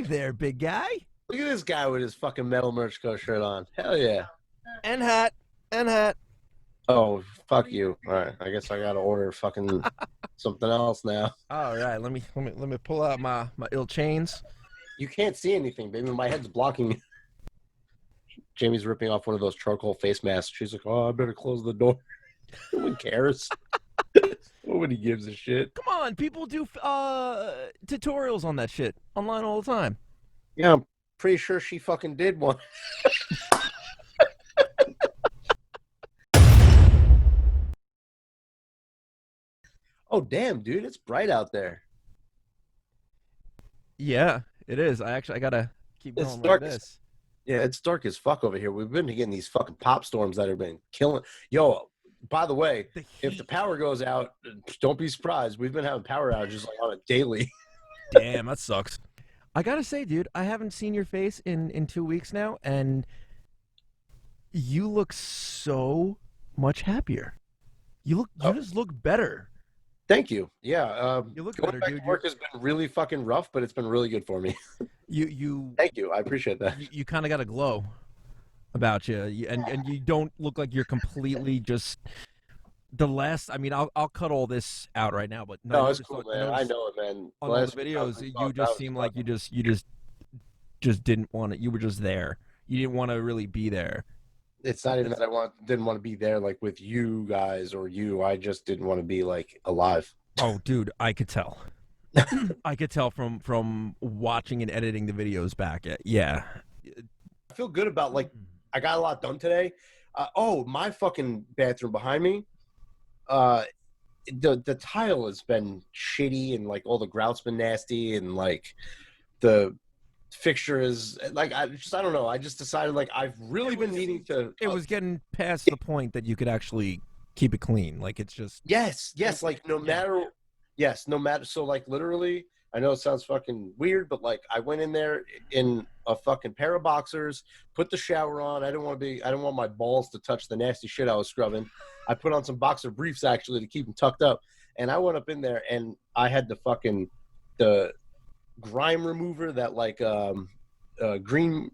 there, big guy. Look at this guy with his fucking Metal Merch Co. shirt on. Hell yeah. And hat. And hat. Oh, fuck you. All right. I guess I got to order fucking something else now. All right, let me pull out my ill chains. You can't see anything, baby. My head's blocking me. Jamie's ripping off one of those charcoal face masks. She's like, oh, I better close the door. No one cares. Nobody gives a shit. Come on, people do tutorials on that shit online all the time. Yeah, I'm pretty sure she fucking did one. Oh, damn, dude. It's bright out there. Yeah, it is. I gotta keep going It's like dark. this. Yeah, it's dark as fuck over here. We've been getting these fucking pop storms that have been killing. Yo, by the way, if the power goes out, don't be surprised. We've been having power outages like on a daily. Damn, that sucks. I gotta say, dude, I haven't seen your face in 2 weeks now, and you look so much happier. You just look better. Thank you. Yeah, You look going better, back dude. to work has been really fucking rough, but it's been really good for me. You Thank you. I appreciate that. you kind of got a glow about you, and you don't look like you're completely just the last. I mean, I'll cut all this out right now, but No, it's cool, man. I know it, man. On all the videos, you just seem like you just didn't want it. You were just there. You didn't want to really be there. It's not even that I didn't want to be there like with you guys or you. I just didn't want to be like alive. Oh, dude, I could tell. I could tell from watching and editing the videos back. Yeah. I feel good about like I got a lot done today. My fucking bathroom behind me. The tile has been shitty and like all the grout's been nasty and like the fixture is like I don't know. I just decided like I've really been needing to. It was getting past the point that you could actually keep it clean. Like it's just yes. Like no matter. So like literally, I know it sounds fucking weird, but like I went in there in a fucking pair of boxers, put the shower on. I didn't want my balls to touch the nasty shit I was scrubbing. I put on some boxer briefs actually to keep them tucked up, and I went up in there and I had the grime remover that like green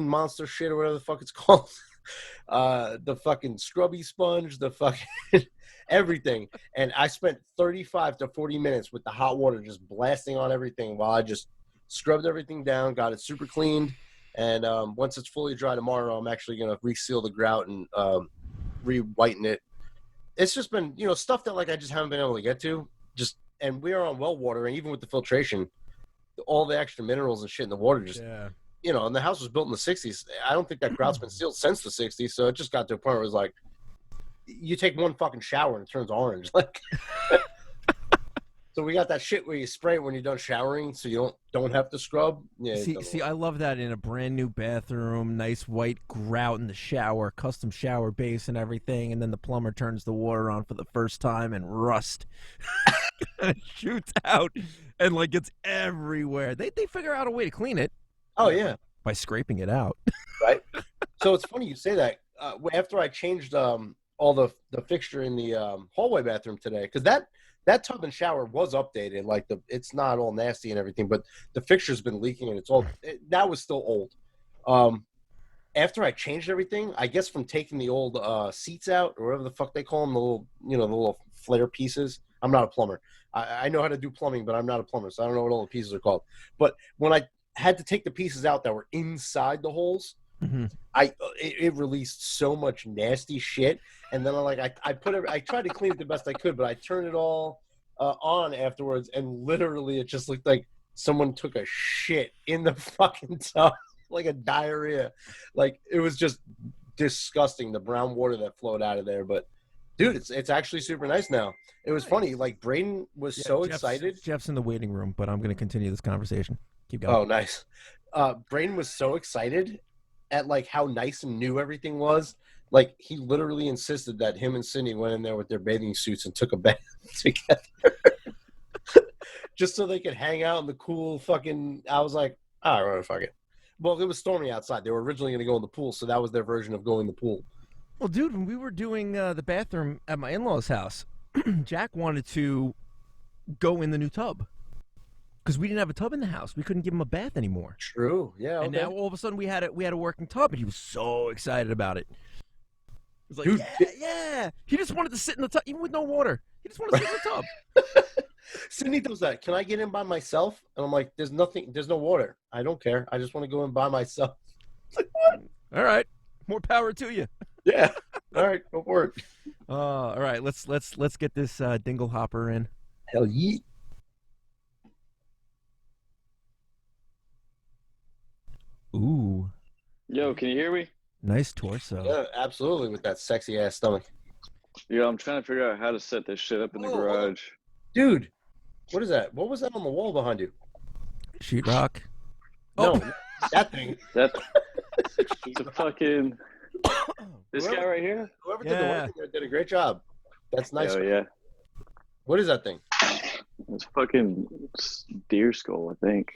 monster shit or whatever the fuck it's called. The fucking scrubby sponge, the fucking everything. And I spent 35 to 40 minutes with the hot water just blasting on everything while I just scrubbed everything down, got it super cleaned. And once it's fully dry tomorrow, I'm actually going to reseal the grout and re-whiten it. It's just been, stuff that like I just haven't been able to get to. And we are on well water, and even with the filtration, all the extra minerals and shit in the water just, and the house was built in the 60s. I don't think that grout's been sealed since the 60s, so it just got to a point where it was like, you take one fucking shower and it turns orange. Like, so we got that shit where you spray it when you're done showering, so you don't have to scrub. Yeah. See, I love that in a brand new bathroom, nice white grout in the shower, custom shower base and everything, and then the plumber turns the water on for the first time and rust shoots out and like it's everywhere. They figure out a way to clean it. Oh yeah, by scraping it out. Right. So it's funny you say that. After I changed all the fixture in the hallway bathroom today, because that tub and shower was updated. Like it's not all nasty and everything, but the fixture's been leaking and it's old. That was still old. After I changed everything, I guess from taking the old seats out or whatever the fuck they call them, the little flare pieces. I'm not a plumber. I know how to do plumbing, but I'm not a plumber, so I don't know what all the pieces are called. But when I had to take the pieces out that were inside the holes, it released so much nasty shit. And then I tried to clean it the best I could, but I turned it all on afterwards, and literally it just looked like someone took a shit in the fucking tub, like a diarrhea. Like it was just disgusting, the brown water that flowed out of there. But dude, it's actually super nice now. It was funny. Like Braden was so excited. Jeff's in the waiting room, but I'm going to continue this conversation. Keep going. Oh, nice. Braden was so excited at like how nice and new everything was. Like he literally insisted that him and Cindy went in there with their bathing suits and took a bath together, just so they could hang out in the cool fucking. I was like, all right, fuck it. Well, it was stormy outside. They were originally going to go in the pool, so that was their version of going in the pool. Well, dude, when we were doing the bathroom at my in-laws' house, Jack wanted to go in the new tub. because we didn't have a tub in the house. We couldn't give him a bath anymore. True. Yeah. And Okay. now all of a sudden we had a working tub, and he was so excited about it. He was like, Dude, yeah. He just wanted to sit in the tub, even with no water. He just wanted to sit in the tub. Sydney does that. Can I get in by myself? And I'm like, there's no water. I don't care. I just want to go in by myself. It's like, what? All right, more power to you. Yeah. All right, go for it. All right, let's get this dingle hopper in. Hell yeah. Ooh, Yo, can you hear me? nice torso. Yeah, absolutely, with that sexy ass stomach. Yo, I'm trying to figure out how to set this shit up in the Oh, hold on. garage. Dude, what is that? What was that on the wall behind you? Sheetrock. No, Oh. that thing. That the fucking this guy Whoever- right here? Whoever did the Yeah. work there did a great job. That's nice. Oh yeah, What is that thing? it's fucking deer skull, I think.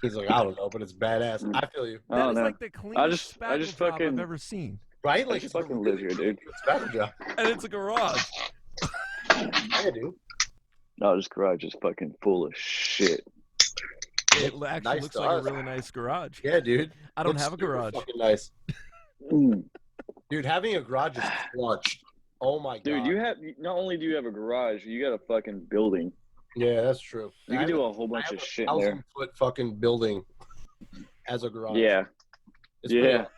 He's like, I don't know, but it's badass. I feel you. I That don't is know. like the cleanest I just spackle job fucking- I've ever seen. Right? I Like, just it's a fucking live really here, dude. good spackle job. And it's a garage. Yeah, dude. No, this garage is fucking full of shit. It actually Nice looks to like us. a really nice garage. Yeah, dude. I don't Looks have a super garage. Fucking nice. Mm. Dude, having a garage is clutch. Oh my god. Dude, you have not only do you have a garage, you got a fucking building. Yeah, that's true. You I can have do a whole I bunch have of a shit in there. 1,000-foot fucking building as a garage. Yeah, It's pretty yeah. awesome.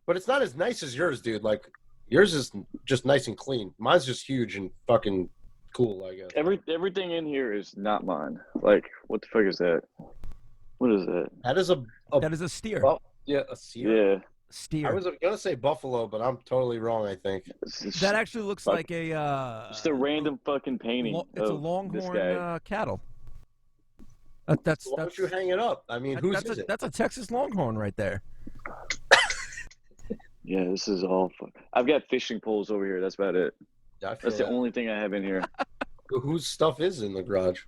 But it's not as nice as yours, dude. Like, yours is just nice and clean. Mine's just huge and fucking cool, I guess. Everything in here is not mine. Like, what the fuck is that? What is that? That is a That is a steer. well, yeah, a seal. Yeah, Steer. I was gonna say buffalo, but I'm totally wrong. I think. That actually looks Fuck. like a. Just a random fucking painting. It's a of this longhorn guy. cattle. So why don't you hang it up? I mean, whose is it? That's a Texas longhorn right there. Yeah, this is all. I've got fishing poles over here. That's about it. Yeah, I feel That's the that. only thing I have in here. Whose stuff is in the garage?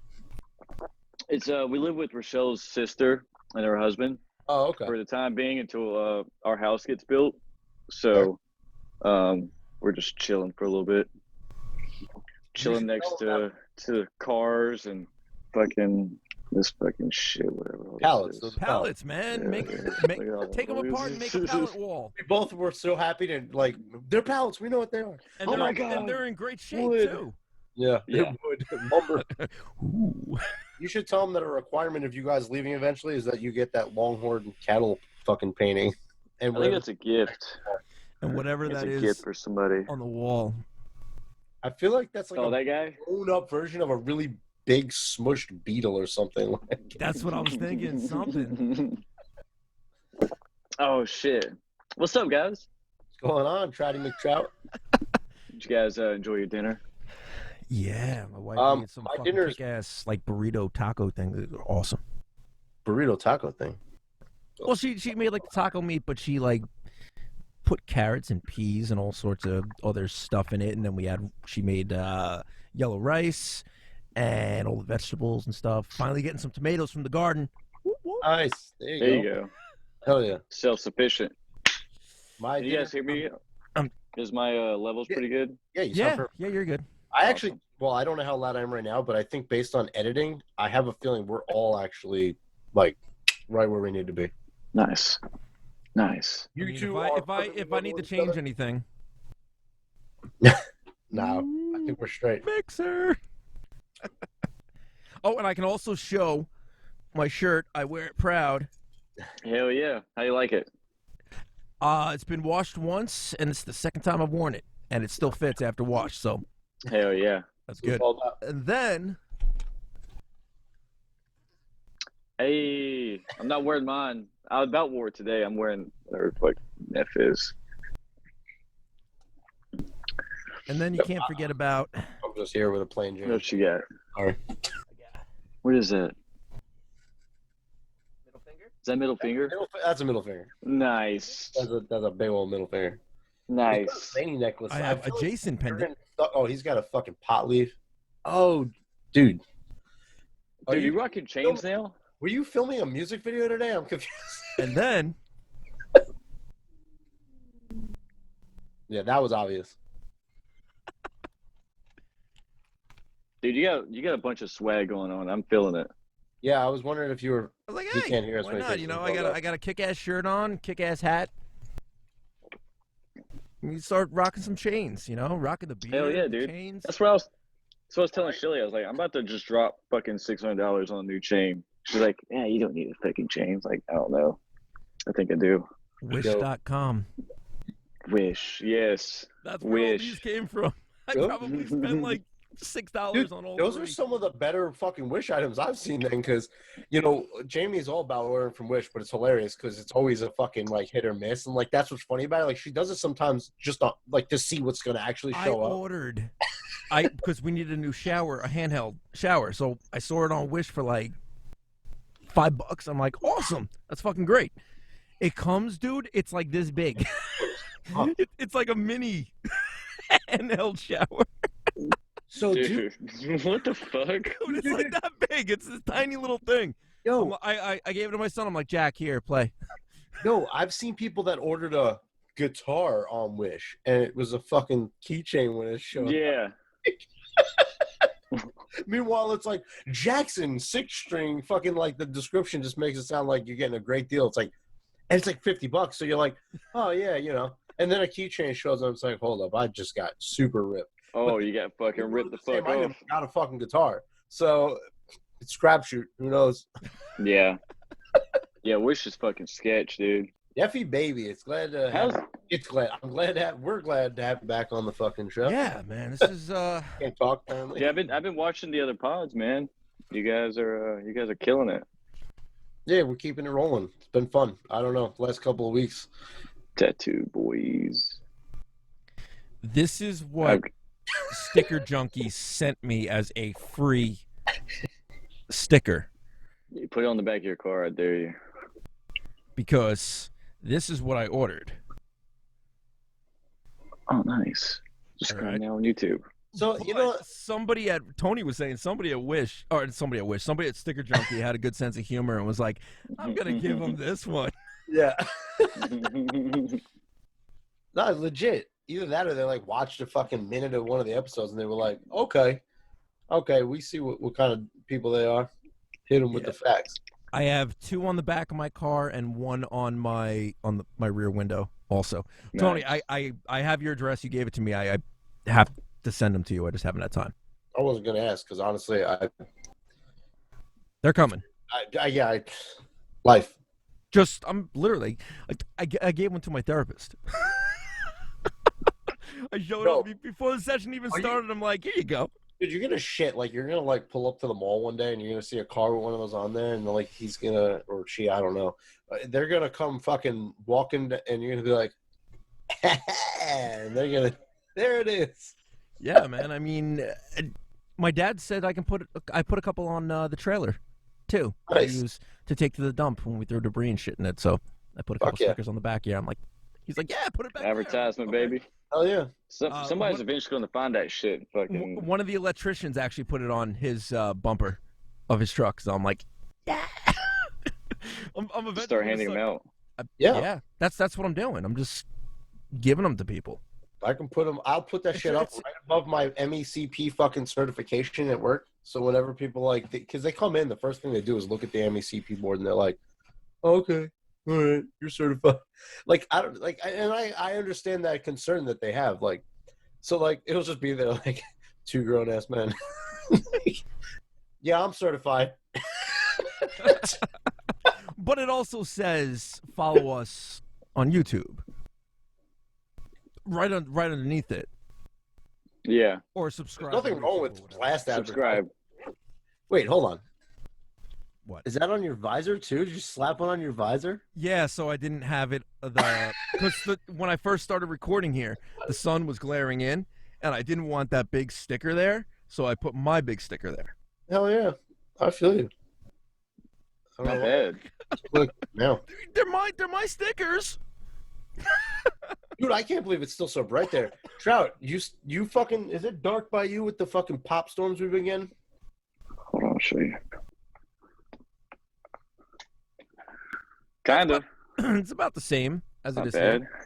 It's we live with Rochelle's sister and her husband Oh, okay. for the time being until our house gets built. So, we're just chilling for a little bit. Chilling should next tell to cars and fucking this fucking shit, whatever. all this Pallets, is. those Pallets, man. Yeah, Make, yeah. make Look at all take them that. apart and make a pallet wall. We both were so happy to like. They're pallets. We know what they are. And Oh they're, my and God. they're in great shape Wood. too. Yeah. Yeah. It would. Lumber. Ooh. You should tell them that a requirement of you guys leaving eventually is that you get that longhorn cattle fucking painting. And I think whatever- it's a gift. And whatever It's that a is gift for somebody. on the wall. I feel like that's like Oh, a that guy? grown up version of a really big smushed beetle or something. Like, That's what I was thinking. Something. Oh shit! What's up, guys? what's going on, Trouty McTrout? Did you guys enjoy your dinner? Yeah, my wife made some my fucking dinner's- kick-ass like burrito taco thing. They're awesome. Burrito taco thing. Well, she made like the taco meat, but she like put carrots and peas and all sorts of other stuff in it, and then she made yellow rice and all the vegetables and stuff. Finally getting some tomatoes from the garden. Whoop, whoop. Nice. There There you you go. go. Hell yeah. Self-sufficient. My Can you guys hear me? Um, Is my levels yeah. pretty good? Yeah, you sound Yeah, perfect. yeah, you're good. I actually, Awesome. well, I don't know how loud I am right now, but I think based on editing, I have a feeling we're all actually like right where we need to be. Nice. Nice. You I mean, two if are if I perfectly need to with each change other? anything, No, I think we're straight. mixer. Oh, and I can also show my shirt. I wear it proud. Hell yeah. How you like it? It's been washed once, and it's the second time I've worn it, and it still fits after wash. So Hell yeah. that's good. Well done. And then Hey, I'm not wearing mine. I about wore it today. I'm wearing whatever the fuck F is. you can't forget about. I'm just here with a plain Jane. What you got? Sorry. What is that? Middle finger. Is that middle finger? That's a middle finger. Nice. That's a big old middle finger. Nice. Veiny necklace. I have a feel like Jason pendant. Oh, he's got a fucking pot leaf. Oh, dude. Are Dude, you rocking chains now? Were you filming a music video today? I'm confused. And then Yeah, that was obvious. Dude, you got a bunch of swag going on. I'm feeling it. Yeah, I was wondering if you were. I was like, You hey, can't hear us why when he not? takes You his know, logo. I got a kick-ass shirt on, kick-ass hat. You start rocking some chains, you know, rocking the beard, Hell yeah, the dude. chains. That's what I was. So I was telling Shelly, I was like, I'm about to just drop fucking $600 on a new chain. She's like, yeah, you don't need a fucking chain. I was like, I don't know. I think I do. Wish.com. Wish, yes. That's where all Wish. these came from. I Really? probably spent like $6 Dude, on all those three. are some of the better fucking Wish items I've seen then, because, you know, Jamie is all about ordering from Wish, but it's hilarious because it's always a fucking, like, hit or miss. And, like, that's what's funny about it. Like, she does it sometimes just, like, to see what's going to actually show up. Ordered. Because we needed a new shower, a handheld shower. So I saw it on Wish for like $5. I'm like, awesome. That's fucking great. It comes, dude. It's like this big. Huh. It's like a mini handheld shower. So, dude, Dude, what the fuck? Dude, it's like that big. It's this tiny little thing. yo, I gave it to my son. I'm like, Jack, here, play. no, I've seen people that ordered a guitar on Wish, and it was a fucking keychain when it showed up. Yeah. Meanwhile, it's like Jackson 6-string. Fucking like the description just makes it sound like you're getting a great deal. It's like, and it's like $50. So you're like, oh yeah, you know. And then a keychain shows up. It's like, hold up, I just got super ripped. Oh, you got fucking ripped the fuck I off. got a fucking guitar. So it's crapshoot. Who knows? Yeah. Yeah, Wish is fucking sketch, dude. Effie baby, it's glad to have. It's glad. I'm glad to have. We're glad to have you back on the fucking show. Yeah, man. This is Can't talk apparently. Yeah, I've been watching the other pods, man. You guys are killing it. Yeah, we're keeping it rolling. It's been fun. I don't know. Last couple of weeks. Tattoo boys. this is what Sticker Junkie sent me as a free sticker. You put it on the back of your car, I dare you. Because this is what I ordered. Oh, nice. Subscribe now on YouTube. So you know, somebody at Tony was saying somebody at Sticker Junkie had a good sense of humor and was like, I'm gonna give him this one. yeah, no, legit. Either that or they like watched a fucking minute of one of the episodes and they were like, okay, we see what kind of people they are. Hit them with the facts. I have 2 on the back of my car and 1 on my rear window also. Nice. Tony, I have your address. You gave it to me. I have to send them to you. I just haven't had time. I wasn't gonna ask because honestly, They're coming. Life. Just I'm literally I gave one to my therapist. I showed up before the session even started. I'm like, here you go. Dude, you're gonna shit. Like you're gonna like pull up to the mall one day and you're gonna see a car with one of those on there, and like he's gonna or she, I don't know, they're gonna come fucking walking, and you're gonna be like, and they're gonna, there it is. Yeah, man. I mean, my dad said I put a couple on the trailer too. Nice. To use to take to the dump when we throw debris and shit in it. So I put a couple stickers on the back. Yeah, I'm like, he's like, yeah, put it back. Advertisement, there. baby. Hell yeah. Somebody's eventually going to find that shit. Fucking. One of the electricians actually put it on his bumper of his truck. So I'm like, yeah. I'm eventually Start handing them out. Yeah. That's what I'm doing. I'm just giving them to people. I can put them. I'll put that shit up right above my MECP fucking certification at work. So whenever people like, because they come in, the first thing they do is look at the MECP board and they're like, okay, all right, you're certified. Like I don't like, and I understand that concern that they have. Like, so like it'll just be there like 2 grown ass men. Yeah, I'm certified. But it also says follow us on YouTube. Right underneath it. Yeah. Or subscribe. There's nothing wrong with blast Subscribe. Wait, hold on. What? Is that on your visor too? Did you slap one on your visor? Yeah, so I didn't have it because when I first started recording here, the sun was glaring in, and I didn't want that big sticker there, so I put my big sticker there. Hell yeah, I feel you. Not bad. Look now, They're my stickers. dude. I can't believe it's still so bright there. Trout, you fucking, is it dark by you with the fucking pop storms we've been getting? Hold on, I'll show you. Kinda. It's about the same as Not it is bad. here.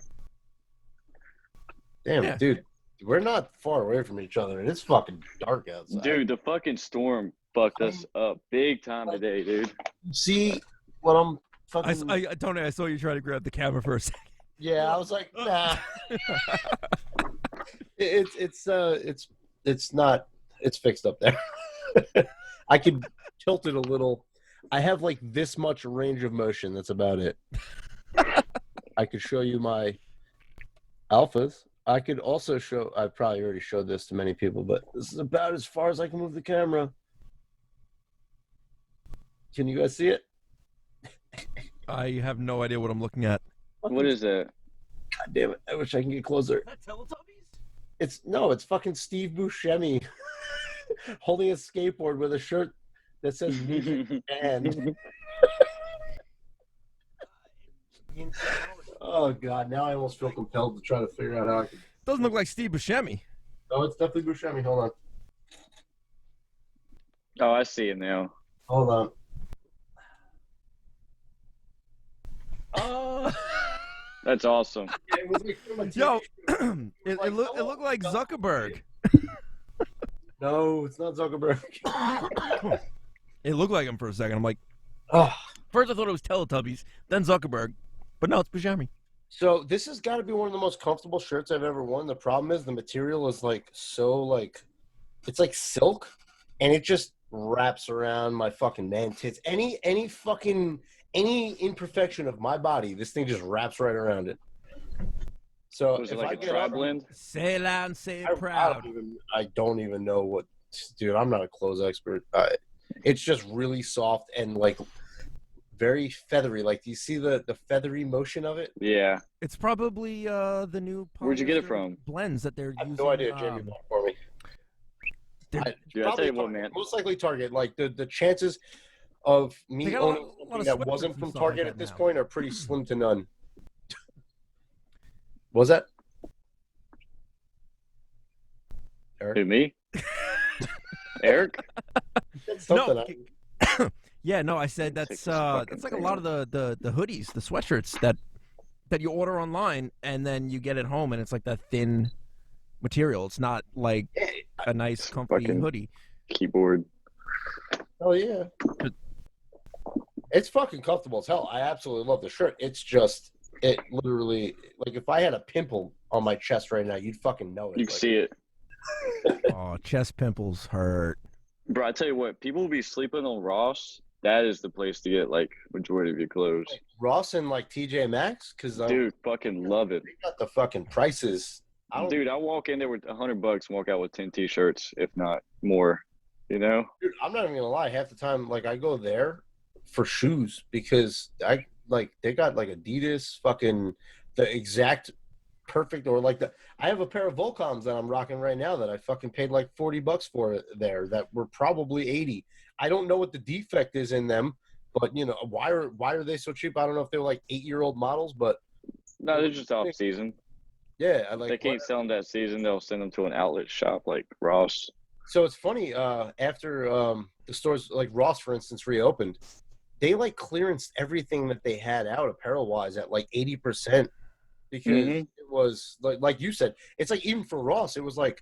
Damn, Yeah. dude. We're not far away from each other, and it's fucking dark outside. Dude, the fucking storm fucked us up big time today, dude. See what I'm fucking. Tony, I saw you try to grab the camera for a second. Yeah, I was like, nah. It's not. It's fixed up there. I could tilt it a little. I have like this much range of motion. That's about it. I could show you my alphas. I could also show. I probably already showed this to many people, but this is about as far as I can move the camera. Can you guys see it? I have no idea what I'm looking at. What is that? God damn it! I wish I can get closer. It's fucking Steve Buscemi holding a skateboard with a shirt that says and. Oh god! Now I almost feel compelled to try to figure out how I can. Doesn't look like Steve Buscemi. Oh, it's definitely Buscemi. Hold on. Oh, I see it now. Hold on. That's awesome. Yeah, it was like from a TV Yo, show. it looked like Zuckerberg. No, it's not Zuckerberg. It looked like him for a second. I'm like, Oh, first I thought it was Teletubbies, then Zuckerberg, but no, it's Buscemi. so this has got to be one of the most comfortable shirts I've ever worn. The problem is the material is like so like, it's like silk, and it just wraps around my fucking man tits. Any imperfection of my body, this thing just wraps right around it. So Was it if like I a get tri up, blend? Say it loud and say it I proud. don't even know what, dude. I'm not a clothes expert. It's just really soft and like very feathery. Like, do you see the feathery motion of it? Yeah. It's probably the new. Where'd you get it polyester from? Blends that they're I have using. no idea. Jamie bought it for me. they're- Dude, I tell you what, Target, man. most likely Target. Like the chances of They me got a owning lot something of that sweatshirts wasn't and from stuff like Target that at this now. point are pretty slim to none. Was that Eric? Who, me? Eric? Something No, I- yeah, no, I said Take that's this fucking that's like a thing lot of the hoodies, the sweatshirts that you order online and then you get it home and it's like that thin material. It's not like a nice comfy Fucking- hoodie. Keyboard. Oh yeah, it's fucking comfortable as hell. I absolutely love the shirt. It's just, it literally, like if I had a pimple on my chest right now, you'd fucking know it. You can Like, see it. Oh, chest pimples hurt. Bro, I tell you what, people will be sleeping on Ross. That is the place to get like majority of your clothes. Ross and like TJ Maxx, because Dude, fucking love it. they got the fucking prices. Dude, I walk in there with $100 and walk out with 10 t-shirts, if not more. You know? Dude, I'm not even gonna lie. Half the time, like I go there for shoes because I like they got like Adidas, fucking the exact perfect, or like I have a pair of Volcoms that I'm rocking right now that I fucking paid like $40 for it there that were probably 80. I don't know what the defect is in them, but you know why are they so cheap? I don't know if they're like 8-year-old models, but No, they're just off season. yeah, I If like. they can't sell them that season, they'll send them to an outlet shop like Ross. So it's funny, after the stores like Ross, for instance, reopened, they like clearanced everything that they had out apparel wise at like 80% because Mhm. it was like you said, it's like even for Ross, it was like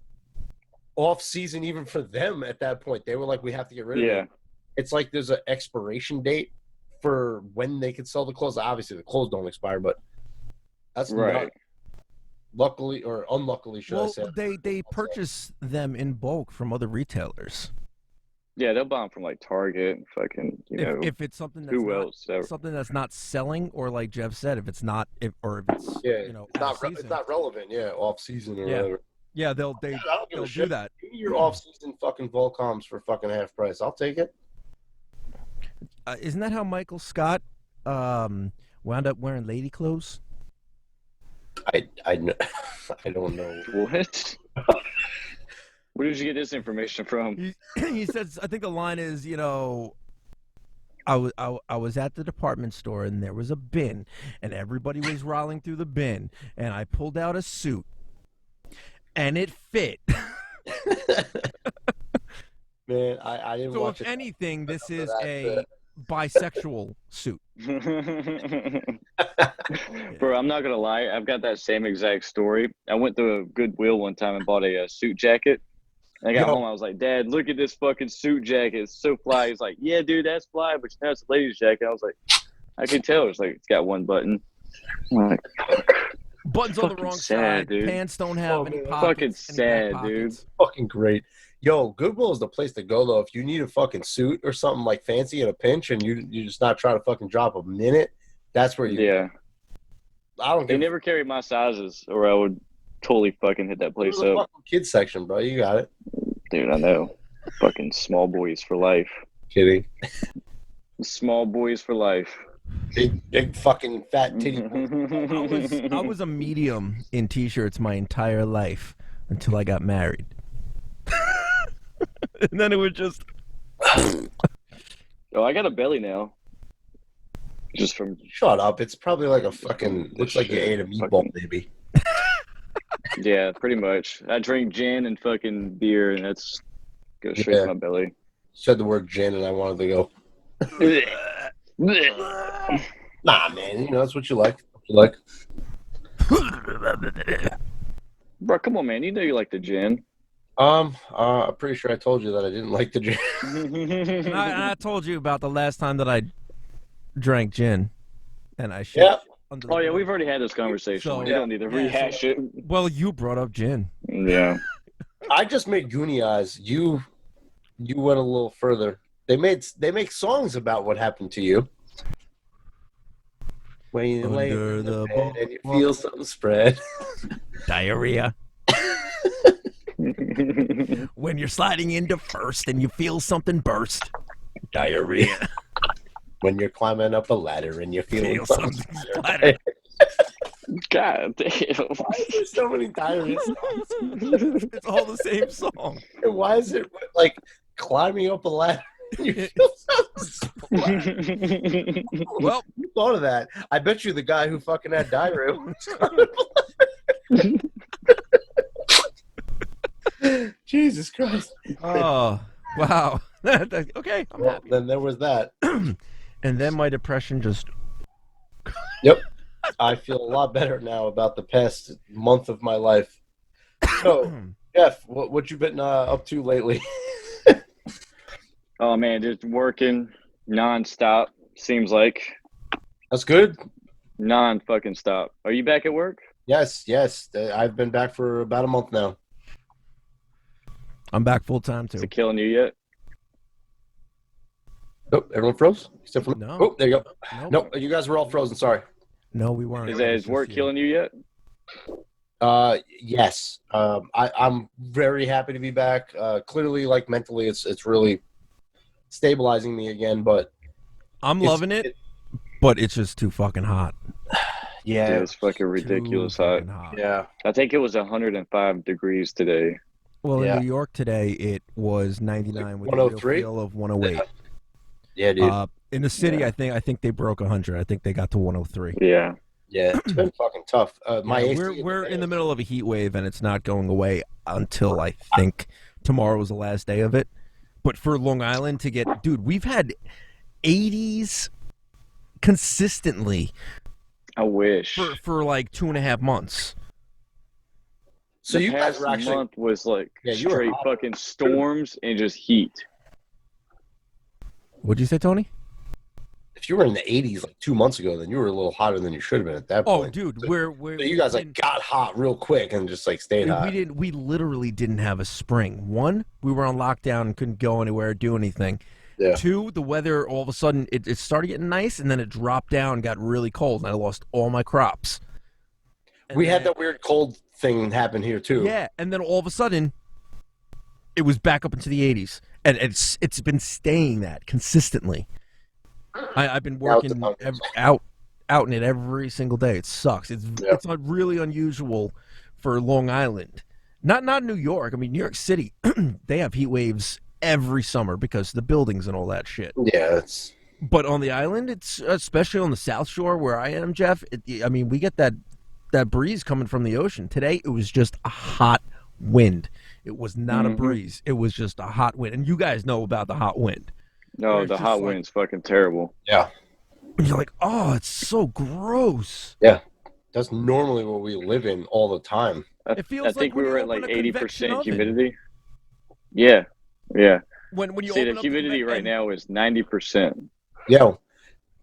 off season even for them at that point. They were like, we have to get rid of Yeah. it. It's like there's an expiration date for when they could sell the clothes. Obviously, the clothes don't expire, but that's Right. not. Luckily or unluckily, should I Well, say? they purchase them in bulk from other retailers. Yeah, they'll buy them from like Target, fucking, you know, If it's something that's who not, else? Ever. something that's not selling, or like Jeff said, if it's not, if it's Yeah, you know it's not off-season, it's not relevant. Yeah, off season or Yeah. whatever. yeah, they I don't give they'll a do shit. that. Give me your off season fucking Volcoms for fucking half price. I'll take it. Isn't that how Michael Scott wound up wearing lady clothes? I I don't know. What? Where did you get this information from? He says, I think the line is, you know, I was at the department store and there was a bin and everybody was rolling through the bin and I pulled out a suit and it fit. Man, I didn't So watch if it. anything, this For is that, a bisexual suit. Bro, I'm not gonna lie. I've got that same exact story. I went to Goodwill one time and bought a suit jacket. And I got Yo. home. I was like, "Dad, look at this fucking suit jacket. It's so fly." He's like, "Yeah, dude, that's fly, but you know it's a ladies' jacket." I was like, "I can tell." It's like it's got one button. I'm like, Buttons on the Fucking wrong sad, side. dude. Pants don't have Oh, any man. pockets. Fucking any back sad, dude. pockets. Fucking great. Yo, Goodwill is the place to go though. If you need a fucking suit or something like fancy in a pinch, and you're just not trying to fucking drop a minute, that's where you. Yeah, I don't they give. never carry my sizes, or I would totally fucking hit that Go to place the up, fucking kids section, bro. You got it. dude. I know. Fucking small boys for life. Kidding. Small boys for life. Big fucking fat titty. I was a medium in t-shirts my entire life until I got married. And then it was just Oh, I got a belly now. Just from Shut up. It's probably like a fucking. Looks like you ate a meatball, maybe. yeah, pretty much. I drink gin and fucking beer, and that's goes straight Yeah. to my belly. Said the word gin, and I wanted to go. Nah, man. You know that's what you like. Bro, come on, man. You know you like the gin. I'm pretty sure I told you that I didn't like the gin. and I told you about the last time that I drank gin, and I shit Yeah. under Oh the yeah, water. we've already had this conversation. So- You don't need to Yeah, rehash it. Well, you brought up gin. Yeah. I just made Goonie Eyes. You went a little further. They make songs about what happened to you. When you lay Under in the the bed and you ball. feel something spread. Diarrhea. When you're sliding into first and you feel something burst. Diarrhea. When you're climbing up a ladder and you feel something something splatter. God damn. Why is there so many diarrhea songs? It's all the same song. And why is it like climbing up a ladder? And you feel something splatter? Well, Who thought of that? I bet you the guy who fucking had diarrhea was climbing up a ladder. Jesus Christ. oh, wow. Okay, I'm Well, happy. then there was that. And then my depression just I feel a lot better now about the past month of my life. So, Jeff, what you been up to lately? Oh man, just working nonstop. Seems like That's good. non-fucking stop. Are you back at work? Yes. I've been back for about a month now. I'm back full time too. Is it killing you yet? Oh, everyone froze? Except for No. Oh, there you go. Nope. No, you guys were all frozen. Sorry. No, we weren't. Is It that was is work just you. killing you yet? Yes. I'm very happy to be back. Clearly, like mentally, it's really stabilizing me again. But I'm loving it, but it's just too fucking hot. Yeah, Dude, it's fucking ridiculous Too hot. fucking hot. yeah. I think it was 105 degrees today. Well, Yeah. in New York today, it was 99 with a 103? real feel of 108. Yeah, dude. In the city, Yeah. I think they broke 100. I think they got to 103. Yeah. Yeah, it's been fucking tough. My Yeah, AC we're in the middle of a heat wave, and it's not going away until I think tomorrow was the last day of it. But for Long Island to get, dude, we've had 80s consistently I wish. for like 2.5 months. So the you guys past were actually month was like Yeah, you were straight hot. fucking storms and just heat. What'd you say, Tony? if you were in the 80s like 2 months ago, then you were a little hotter than you should have been at that Oh, point. dude, So- we're So you guys like in- got hot real quick and just like stayed hot. we literally didn't have a spring. One, we were on lockdown and couldn't go anywhere, do anything. Yeah. Two, the weather all of a sudden it started getting nice and then it dropped down and got really cold and I lost all my crops. And We had then- that weird cold thing happen here too. Yeah, and then all of a sudden it was back up into the 80s. And it's been staying that consistently. I've been Now it's working abundance. out in it every single day. It sucks. It's really unusual for Long Island. Not New York. I mean, New York City, they have heat waves every summer because of the buildings and all that shit. Yeah, it's But on the island, it's especially on the South Shore where I am, Jeff. I mean, we get that breeze coming from the ocean. Today, it was just a hot wind. It was not a breeze. It was just a hot wind. And you guys know about the hot wind. No, it's the just hot like, wind's fucking terrible. Yeah. you're like, oh, it's so gross. That's normally what we live in all the time. It I feels like think when we you were at open like a convection 80% oven. humidity. Yeah, yeah. When you See, the open up humidity right and now is 90%. Yeah.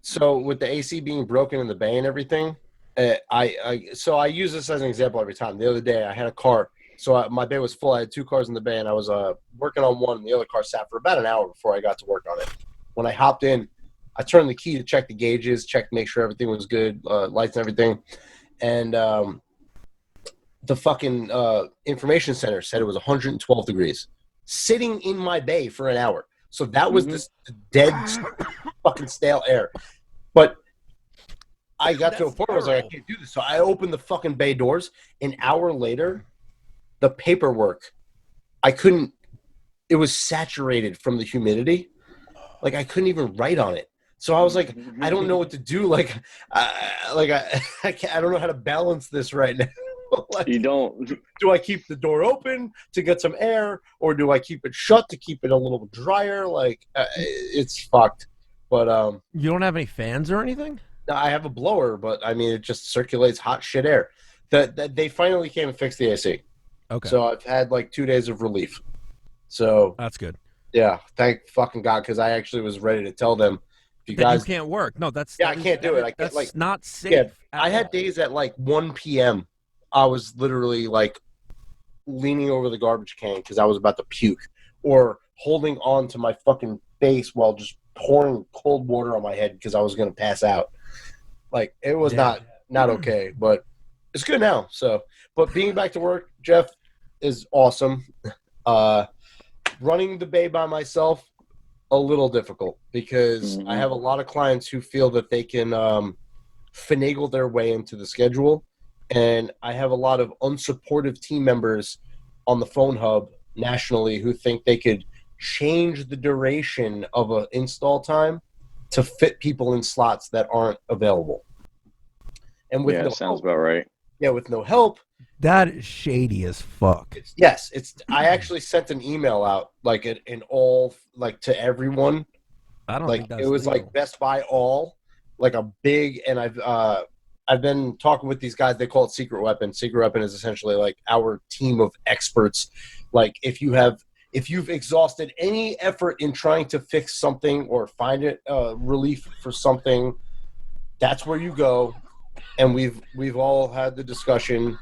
So with the AC being broken in the bay and everything, I use this as an example every time. The other day I had a car, so my bay was full. I had 2 cars in the bay, and I was working on one, and the other car sat for about an hour before I got to work on it. When I hopped in, I turned the key to check the gauges, check to make sure everything was good, lights and everything, and the fucking information center said it was 112 degrees, sitting in my bay for an hour. So that was this dead fucking stale air. But I got to a point where I was like, I can't do this. So I opened the fucking bay doors. An hour later, the paperwork, I couldn't, it was saturated from the humidity. Like I couldn't even write on it. So I was like, I don't know what to do. I don't know how to balance this right now. Like, You don't. do I keep the door open to get some air, or do I keep it shut to keep it a little drier? Like it's fucked. But you don't have any fans or anything? I have a blower, but I mean it just circulates hot shit air. That they finally came and fixed the AC. Okay. So I've had like 2 days of relief. So That's good. yeah, thank fucking God, because I actually was ready to tell them, if you That guys, you can't work. No, that's I can't do it. I can't, that's like, not safe. yeah, at I had all. days at like 1 p.m. I was literally like leaning over the garbage can because I was about to puke, or holding on to my fucking face while just pouring cold water on my head because I was gonna pass out. Like it was Yeah. not okay, but it's good now. So, but being back to work, Jeff, is awesome. Running the bay by myself, a little difficult because I have a lot of clients who feel that they can finagle their way into the schedule, and I have a lot of unsupportive team members on the phone hub nationally who think they could change the duration of an install time to fit people in slots that aren't available. And with Yeah, no sounds help, about right. with no help, That is shady as fuck. it's I actually sent an email out like in all, like, to everyone. I don't Like think that's it was legal. like Best Buy all, like a big, and I've been talking with these guys. They call it Secret Weapon. Secret Weapon is essentially like our team of experts. Like if you've exhausted any effort in trying to fix something or find it relief for something, that's where you go. And we've all had the discussion.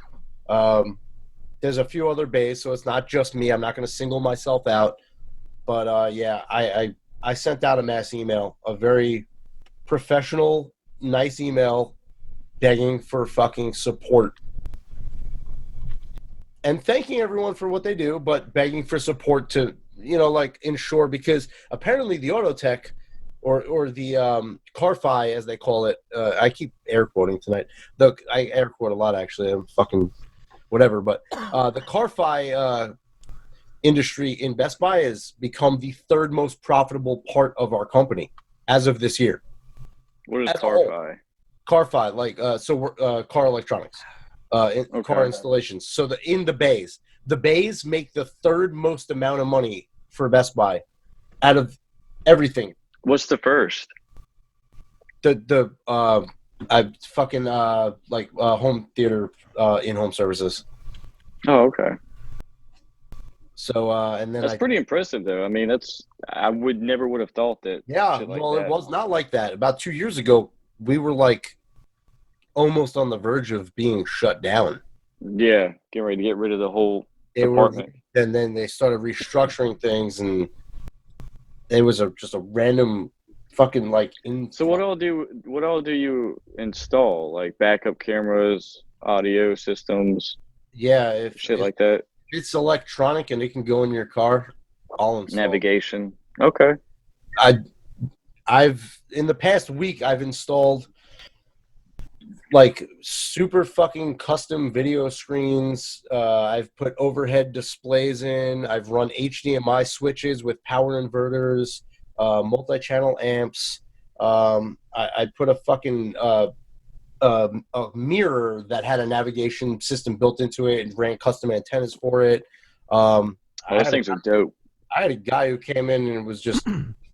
There's a few other bays, so it's not just me. I'm not going to single myself out. But yeah, I sent out a mass email, a very professional, nice email, begging for fucking support. And thanking everyone for what they do, but begging for support to, like, ensure, because apparently the auto tech or the Carfi, as they call it, I keep air quoting tonight. I air quote a lot, actually. I'm fucking whatever. But the Carfi industry in Best Buy has become the 3rd most profitable part of our company as of this year. What is As a whole. Carfi? Carfi, like we're car electronics, car installations. So in the bays make the 3rd most amount of money for Best Buy out of everything. What's the first? I fucking home theater in-home services. Oh, okay. So and then That's pretty impressive, though. I mean, I would have thought that. Yeah, shit like well, that. it was not like that. About 2 years ago, we were like almost on the verge of being shut down. Yeah, getting ready to get rid of the whole It department. And then they started restructuring things, and it was just a random fucking like. So what all do you install? Like backup cameras, audio systems, Yeah, if shit like that. it's electronic and it can go in your car, I'll install. Navigation. Okay. I've in the past week I've installed like super fucking custom video screens. I've put overhead displays in. I've run HDMI switches with power inverters, multi-channel amps. I put a fucking a mirror that had a navigation system built into it and ran custom antennas for it. Those things are dope. I had a guy who came in and was just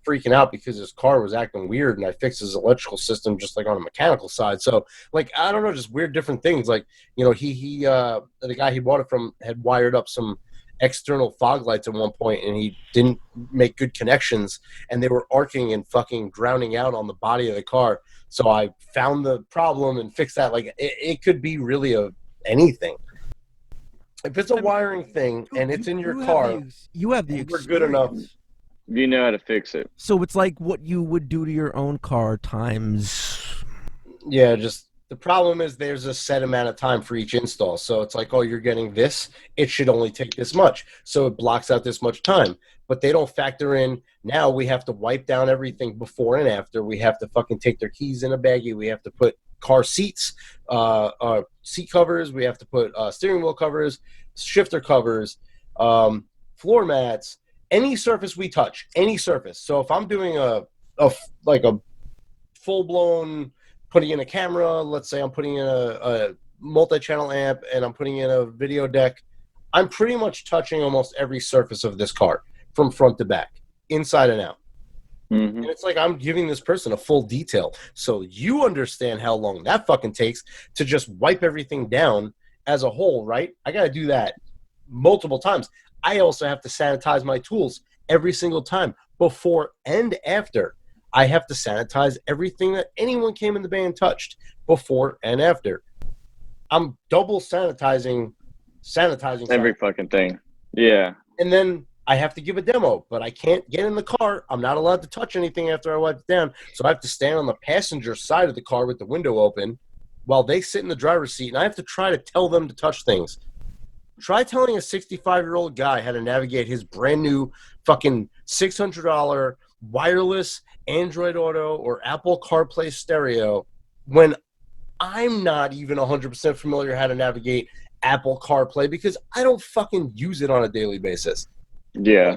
freaking out because his car was acting weird, and I fixed his electrical system just like on a mechanical side. So like, I don't know, just weird different things. Like, you know, the guy he bought it from had wired up some external fog lights at one point, and he didn't make good connections, and they were arcing and fucking drowning out on the body of the car. So I found the problem and fixed that. Like, it could be really anything. If it's a wiring thing and it's in your car, you have the we're good enough. experience. You know how to fix it. So it's like what you would do to your own car times. Yeah, just the problem is there's a set amount of time for each install. So it's like, oh, you're getting this, it should only take this much. So it blocks out this much time. But they don't factor in, now we have to wipe down everything before and after. We have to fucking take their keys in a baggie. We have to put car seats, seat covers. We have to put steering wheel covers, shifter covers, floor mats, any surface we touch, any surface. So if I'm doing a full-blown putting in a camera, let's say I'm putting in a multi-channel amp and I'm putting in a video deck, I'm pretty much touching almost every surface of this car from front to back, inside and out. Mm-hmm. And it's like I'm giving this person a full detail. So you understand how long that fucking takes to just wipe everything down as a whole, right? I got to do that multiple times. I also have to sanitize my tools every single time, before and after. I have to sanitize everything that anyone came in the bay and touched, before and after. I'm double sanitizing Every fucking thing. Yeah. And then I have to give a demo, but I can't get in the car. I'm not allowed to touch anything after I wipe it down. So I have to stand on the passenger side of the car with the window open while they sit in the driver's seat, and I have to try to tell them to touch things. Try telling a 65-year-old guy how to navigate his brand new fucking $600 wireless Android Auto or Apple CarPlay stereo when I'm not even 100% familiar how to navigate Apple CarPlay because I don't fucking use it on a daily basis. Yeah.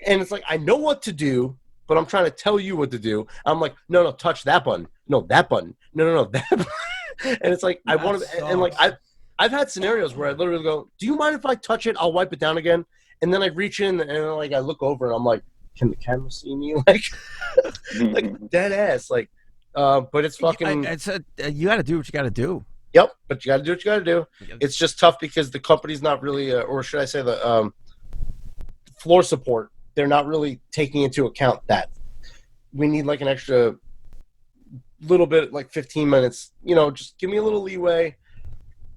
And it's like, I know what to do, but I'm trying to tell you what to do. I'm like, no, touch that button. No, that button. No, that button. And it's like, I want to, and like, I've had scenarios where I literally go, do you mind if I touch it? I'll wipe it down again. And then I reach in and like, I look over and I'm like, can the camera see me? Like, like dead ass. Like, but it's fucking. You got to do what you got to do. Yep, but you got to do what you got to do. It's just tough because the company's not really, or should I say the floor support, they're not really taking into account that we need like an extra little bit, like 15 minutes, you know, just give me a little leeway.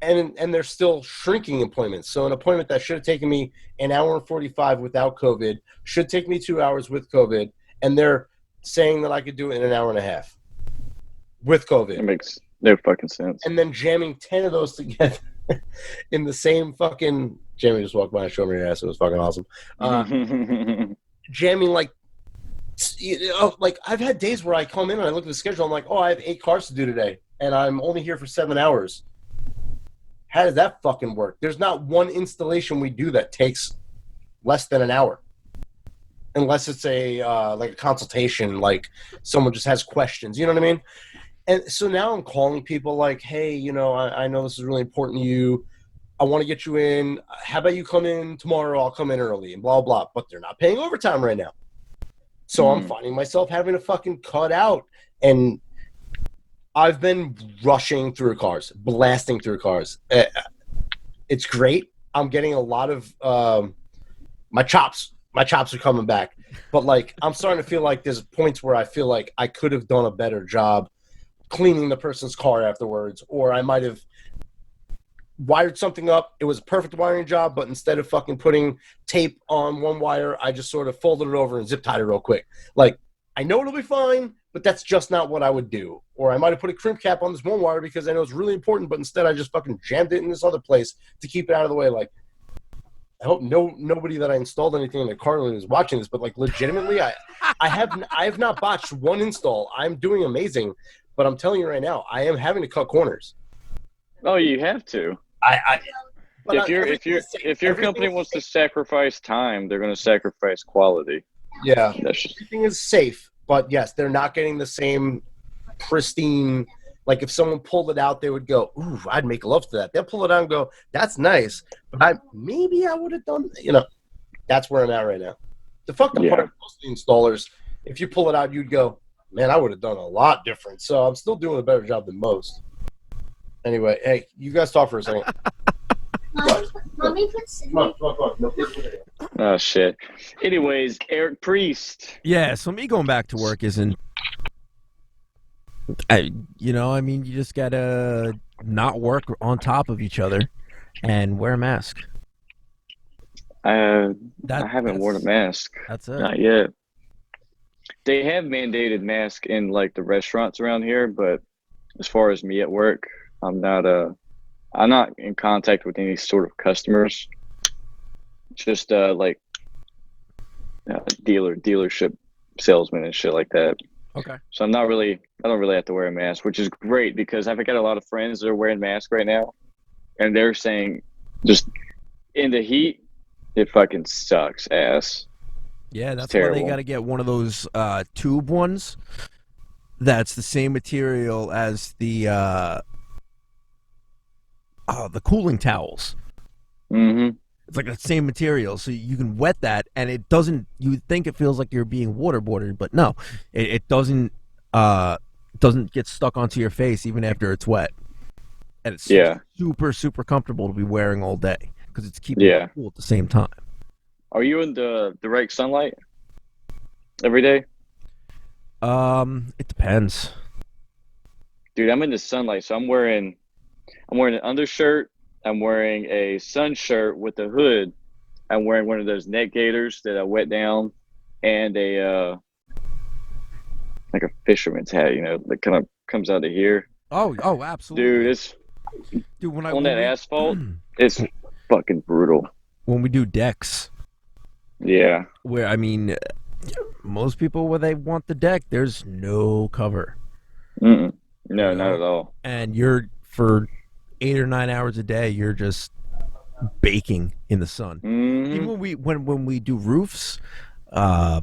And they're still shrinking appointments. So an appointment that should have taken me an hour and 45 without COVID should take me 2 hours with COVID. And they're saying that I could do it in an hour and a half with COVID. It makes no fucking sense. And then jamming 10 of those together in the same fucking. Jamie just walked by and showed me your ass. It was fucking awesome. Jamming like, you know, like I've had days where I come in and I look at the schedule. I'm like, oh, I have 8 cars to do today, and I'm only here for 7 hours. How does that fucking work? There's not one installation we do that takes less than an hour, unless it's a like a consultation, like someone just has questions. You know what I mean? And so now I'm calling people like, hey, you know, I know this is really important to you. I want to get you in. How about you come in tomorrow? I'll come in early and blah, blah. But they're not paying overtime right now. So I'm finding myself having to fucking cut out. And I've been rushing through cars, blasting through cars. It's great. I'm getting a lot of my chops are coming back. But like, I'm starting to feel like there's points where I feel like I could have done a better job cleaning the person's car afterwards, or I might have wired something up. It was a perfect wiring job, but instead of fucking putting tape on one wire, I just sort of folded it over and zip tied it real quick. Like, I know it'll be fine, but that's just not what I would do. Or I might have put a crimp cap on this one wire because I know it's really important, but instead I just fucking jammed it in this other place to keep it out of the way. Like, I hope nobody that I installed anything in the car is watching this, but like legitimately, I have not botched one install. I'm doing amazing, but I'm telling you right now, I am having to cut corners. Oh, you have to. If your company wants to sacrifice time, they're going to sacrifice quality. Yeah, That's just, everything is safe, but yes, they're not getting the same pristine. Like if someone pulled it out, they would go, "Ooh, I'd make love to that." They'll pull it out and go, "That's nice," but maybe I would have done. You know, that's where I'm at right now. The fucked up part of most of the installers, if you pull it out, you'd go, man, I would have done a lot different. So I'm still doing a better job than most. Anyway, hey, you guys talk for a second. Mommy puts Come on, come on, come on. No, Oh shit. Anyways, Eric Priest. Yeah, so me going back to work isn't. I mean, you just gotta not work on top of each other and wear a mask. I haven't worn a mask. That's it. Not yet. They have mandated masks in like the restaurants around here, but as far as me at work, I'm not in contact with any sort of customers. Just dealership salesmen and shit like that. Okay. So I don't really have to wear a mask, which is great because I've got a lot of friends that are wearing masks right now, and they're saying just in the heat, it fucking sucks ass. Yeah, that's why they got to get one of those tube ones. That's the same material as the cooling towels. Mm-hmm. It's like the same material, so you can wet that, and it doesn't. You think it feels like you're being waterboarded, but no, it doesn't. Doesn't get stuck onto your face even after it's wet, and it's super super comfortable to be wearing all day because it's keeping you cool at the same time. Are you in the direct sunlight every day? It depends. Dude, I'm in the sunlight, so I'm wearing an undershirt. I'm wearing a sun shirt with a hood. I'm wearing one of those neck gaiters that I wet down, and a like a fisherman's hat, that kind of comes out of here. Oh, absolutely. Dude, when that asphalt, it's fucking brutal. When we do decks. Yeah. Where, I mean, most people, where they want the deck, there's no cover. No, not at all. And you're, for 8 or 9 hours a day, you're just baking in the sun. Mm-hmm. Even when we do roofs, I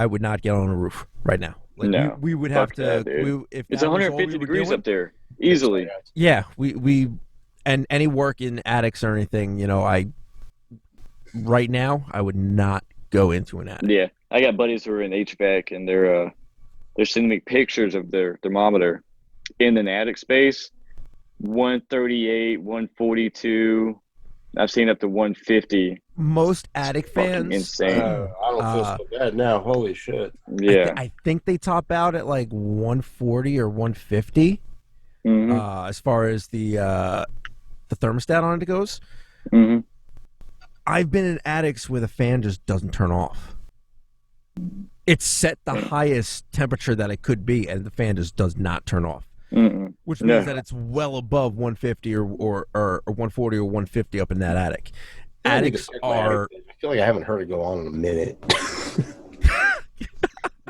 would not get on a roof right now. Like, no, we would have to. If it's 150 degrees up there, easily. Yeah, we and any work in attics or anything, right now I would not go into an attic. Yeah, I got buddies who are in HVAC, and they're sending me pictures of their thermometer in an attic space. 138, 142. I've seen up to 150. Most attic fans, insane. I don't feel so bad now. Holy shit. Yeah. I think they top out at like 140 or 150. Mm-hmm. As far as the thermostat on it goes. Mm-hmm. I've been in attics where the fan just doesn't turn off. It's set the highest temperature that it could be, and the fan just does not turn off. Mm-mm. Which means that it's well above 150 or 140 or 150 up in that attic. Attics are. I feel like I haven't heard it go on in a minute.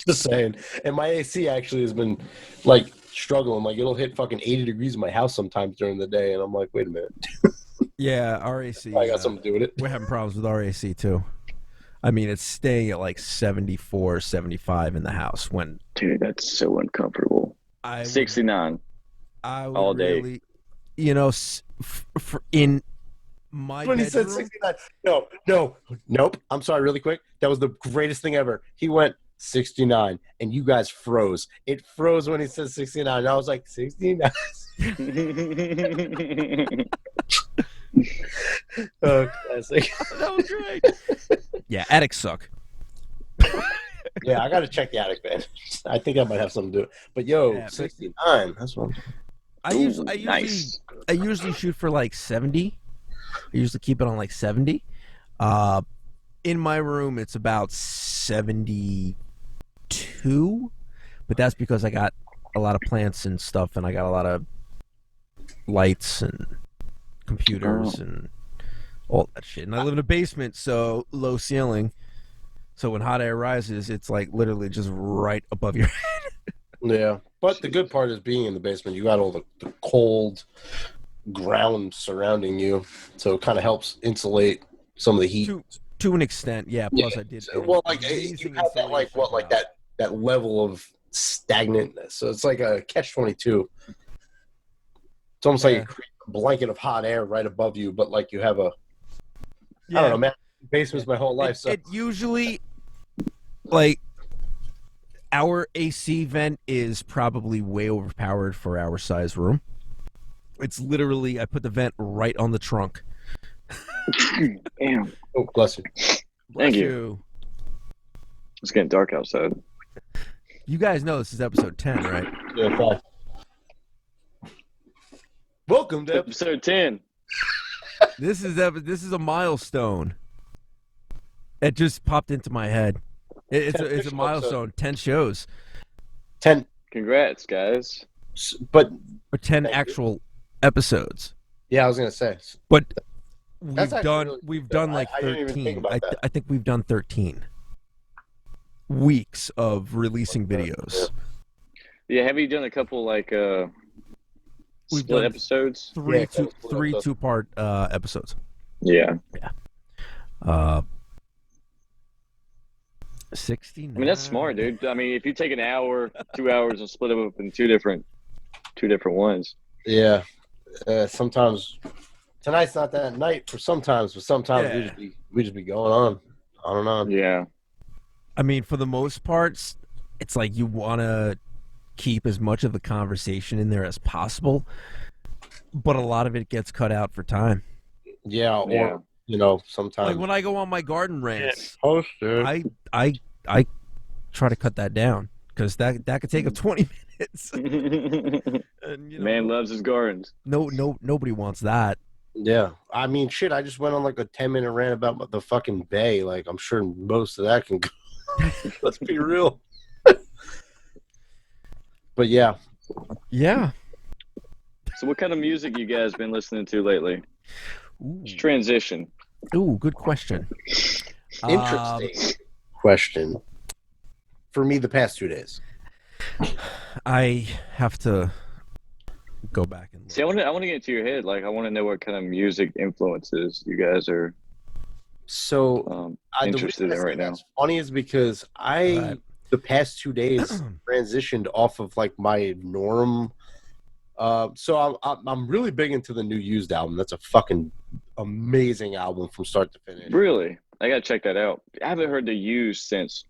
Just saying. And my AC actually has been like struggling. Like it'll hit fucking 80 degrees in my house sometimes during the day, and I'm like, wait a minute. Yeah, our AC. I got something to do with it. We're having problems with our AC too. I mean, it's staying at like 74, 75 in the house when. Dude, that's so uncomfortable. 69 all day. Really, in my when bedroom, he said 69, nope. I'm sorry, really quick. That was the greatest thing ever. He went 69, and you guys froze. It froze when he said 69. And I was like, 69. Oh, classic. That was great. Yeah, attics suck. Yeah, I got to check the attic, man. I think I might have something to do. But 69. That's what I usually shoot for like 70. I usually keep it on like 70. In my room, it's about 72, but that's because I got a lot of plants and stuff, and I got a lot of lights and computers and all that shit. And I live in a basement, so low ceiling. So when hot air rises, it's like literally just right above your head. Yeah, but the good part is being in the basement. You got all the cold ground surrounding you, so it kind of helps insulate some of the heat. To an extent, yeah. Plus, I did. Well, like you have that, like what, like that level of stagnantness. So it's like a catch-22. It's almost like a blanket of hot air right above you, but like you have a. I don't know, man. Basement's my whole life. So it usually, like, Our AC vent is probably way overpowered for our size room. It's literally, I put the vent right on the trunk. Damn. Oh, bless you. Bless you. It's getting dark outside. You guys know this is episode 10, right? Yeah, fact. Welcome to Episode 10. This is a milestone. It just popped into my head. It's a milestone. 10 shows. 10. Congrats, guys. But Or 10 Thank you. actual episodes. yeah, I was gonna say. But That's actually really we've good. done like I didn't even think 13. about that. I think we've done 13 weeks of releasing videos. Yeah, have you done a couple like We've split done episodes? Three Yeah, three two-part episodes. Yeah. 69. I mean, that's smart, dude. I mean, if you take an hour, 2 hours, and split them up in two different ones. Yeah. Sometimes tonight's not that night for sometimes, but sometimes Yeah. we just be going on and on. Yeah. I mean, for the most parts, it's like you want to keep as much of the conversation in there as possible, but a lot of it gets cut out for time. Yeah, or Yeah. sometimes Like when I go on my garden rants, posted. I try to cut that down because that could take up 20 minutes. And, Man loves his gardens. Nobody wants that. Yeah, I mean, shit. I just went on like a 10-minute rant about the fucking bay. Like, I'm sure most of that can go. Let's be real. But yeah, Yeah. So, what kind of music you guys been listening to lately? Ooh, Let's transition. good question. interesting question. For me, the past 2 days. I have to go back and look. See, I want to get into your head. Like, I want to know what kind of music influences you guys are So the interested reason I in say right now. that's funny is because Right. the past 2 days transitioned off of like my norm. So I'm really big into the new Used album. That's a fucking amazing album from start to finish. Really? I gotta check that out. I haven't heard the Used since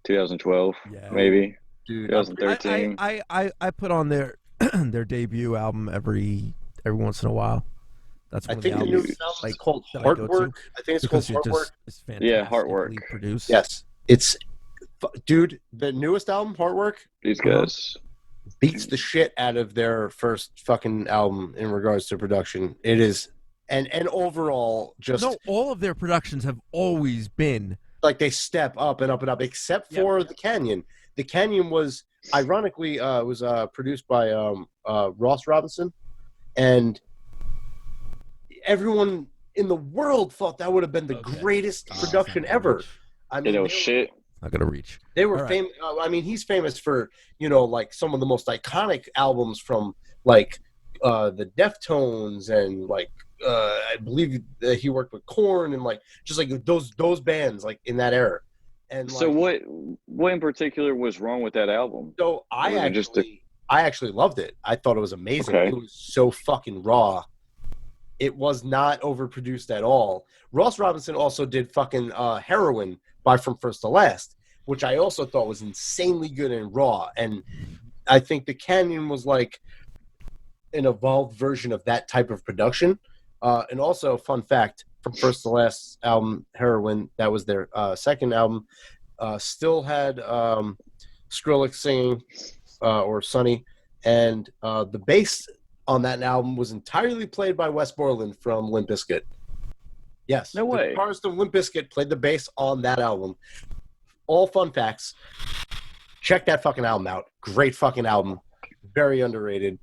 2012, Yeah. maybe Dude, 2013. I put on their their debut album every once in a while. That's I one think of the the new albums album like, is called that I go to, Heartwork. I think it's called because it Heartwork. just is fantastically Yeah, Heartwork. produced. Yes, it's dude. The newest album, Heartwork, These guys. beats the shit out of their first fucking album in regards to production. It is, and overall, just No, all of their productions have always been like they step up and up and up, except for The Canyon. The Canyon was ironically produced by Ross Robinson, and everyone in the world thought that would have been the greatest production ever. I mean, It was shit. not gonna reach. they were All right. famous. I mean, he's famous for like some of the most iconic albums from like the Deftones and like I believe that he worked with Korn and like just like those bands like in that era. And So like, what in particular was wrong with that album? So I Was it just actually loved it. I thought it was amazing. Okay. It was so fucking raw. It was not overproduced at all. Ross Robinson also did fucking Heroin by From First to Last, which I also thought was insanely good and raw. And I think The Canyon was like an evolved version of that type of production. And also, fun fact, From First to Last album, Heroin, that was their second album, still had Skrillex singing, or Sonny, and the bass on that album was entirely played by Wes Borland from Limp Bizkit. Yes. No way. The guitarist of Limp Bizkit played the bass on that album. All fun facts. Check that fucking album out. Great fucking album. Very underrated.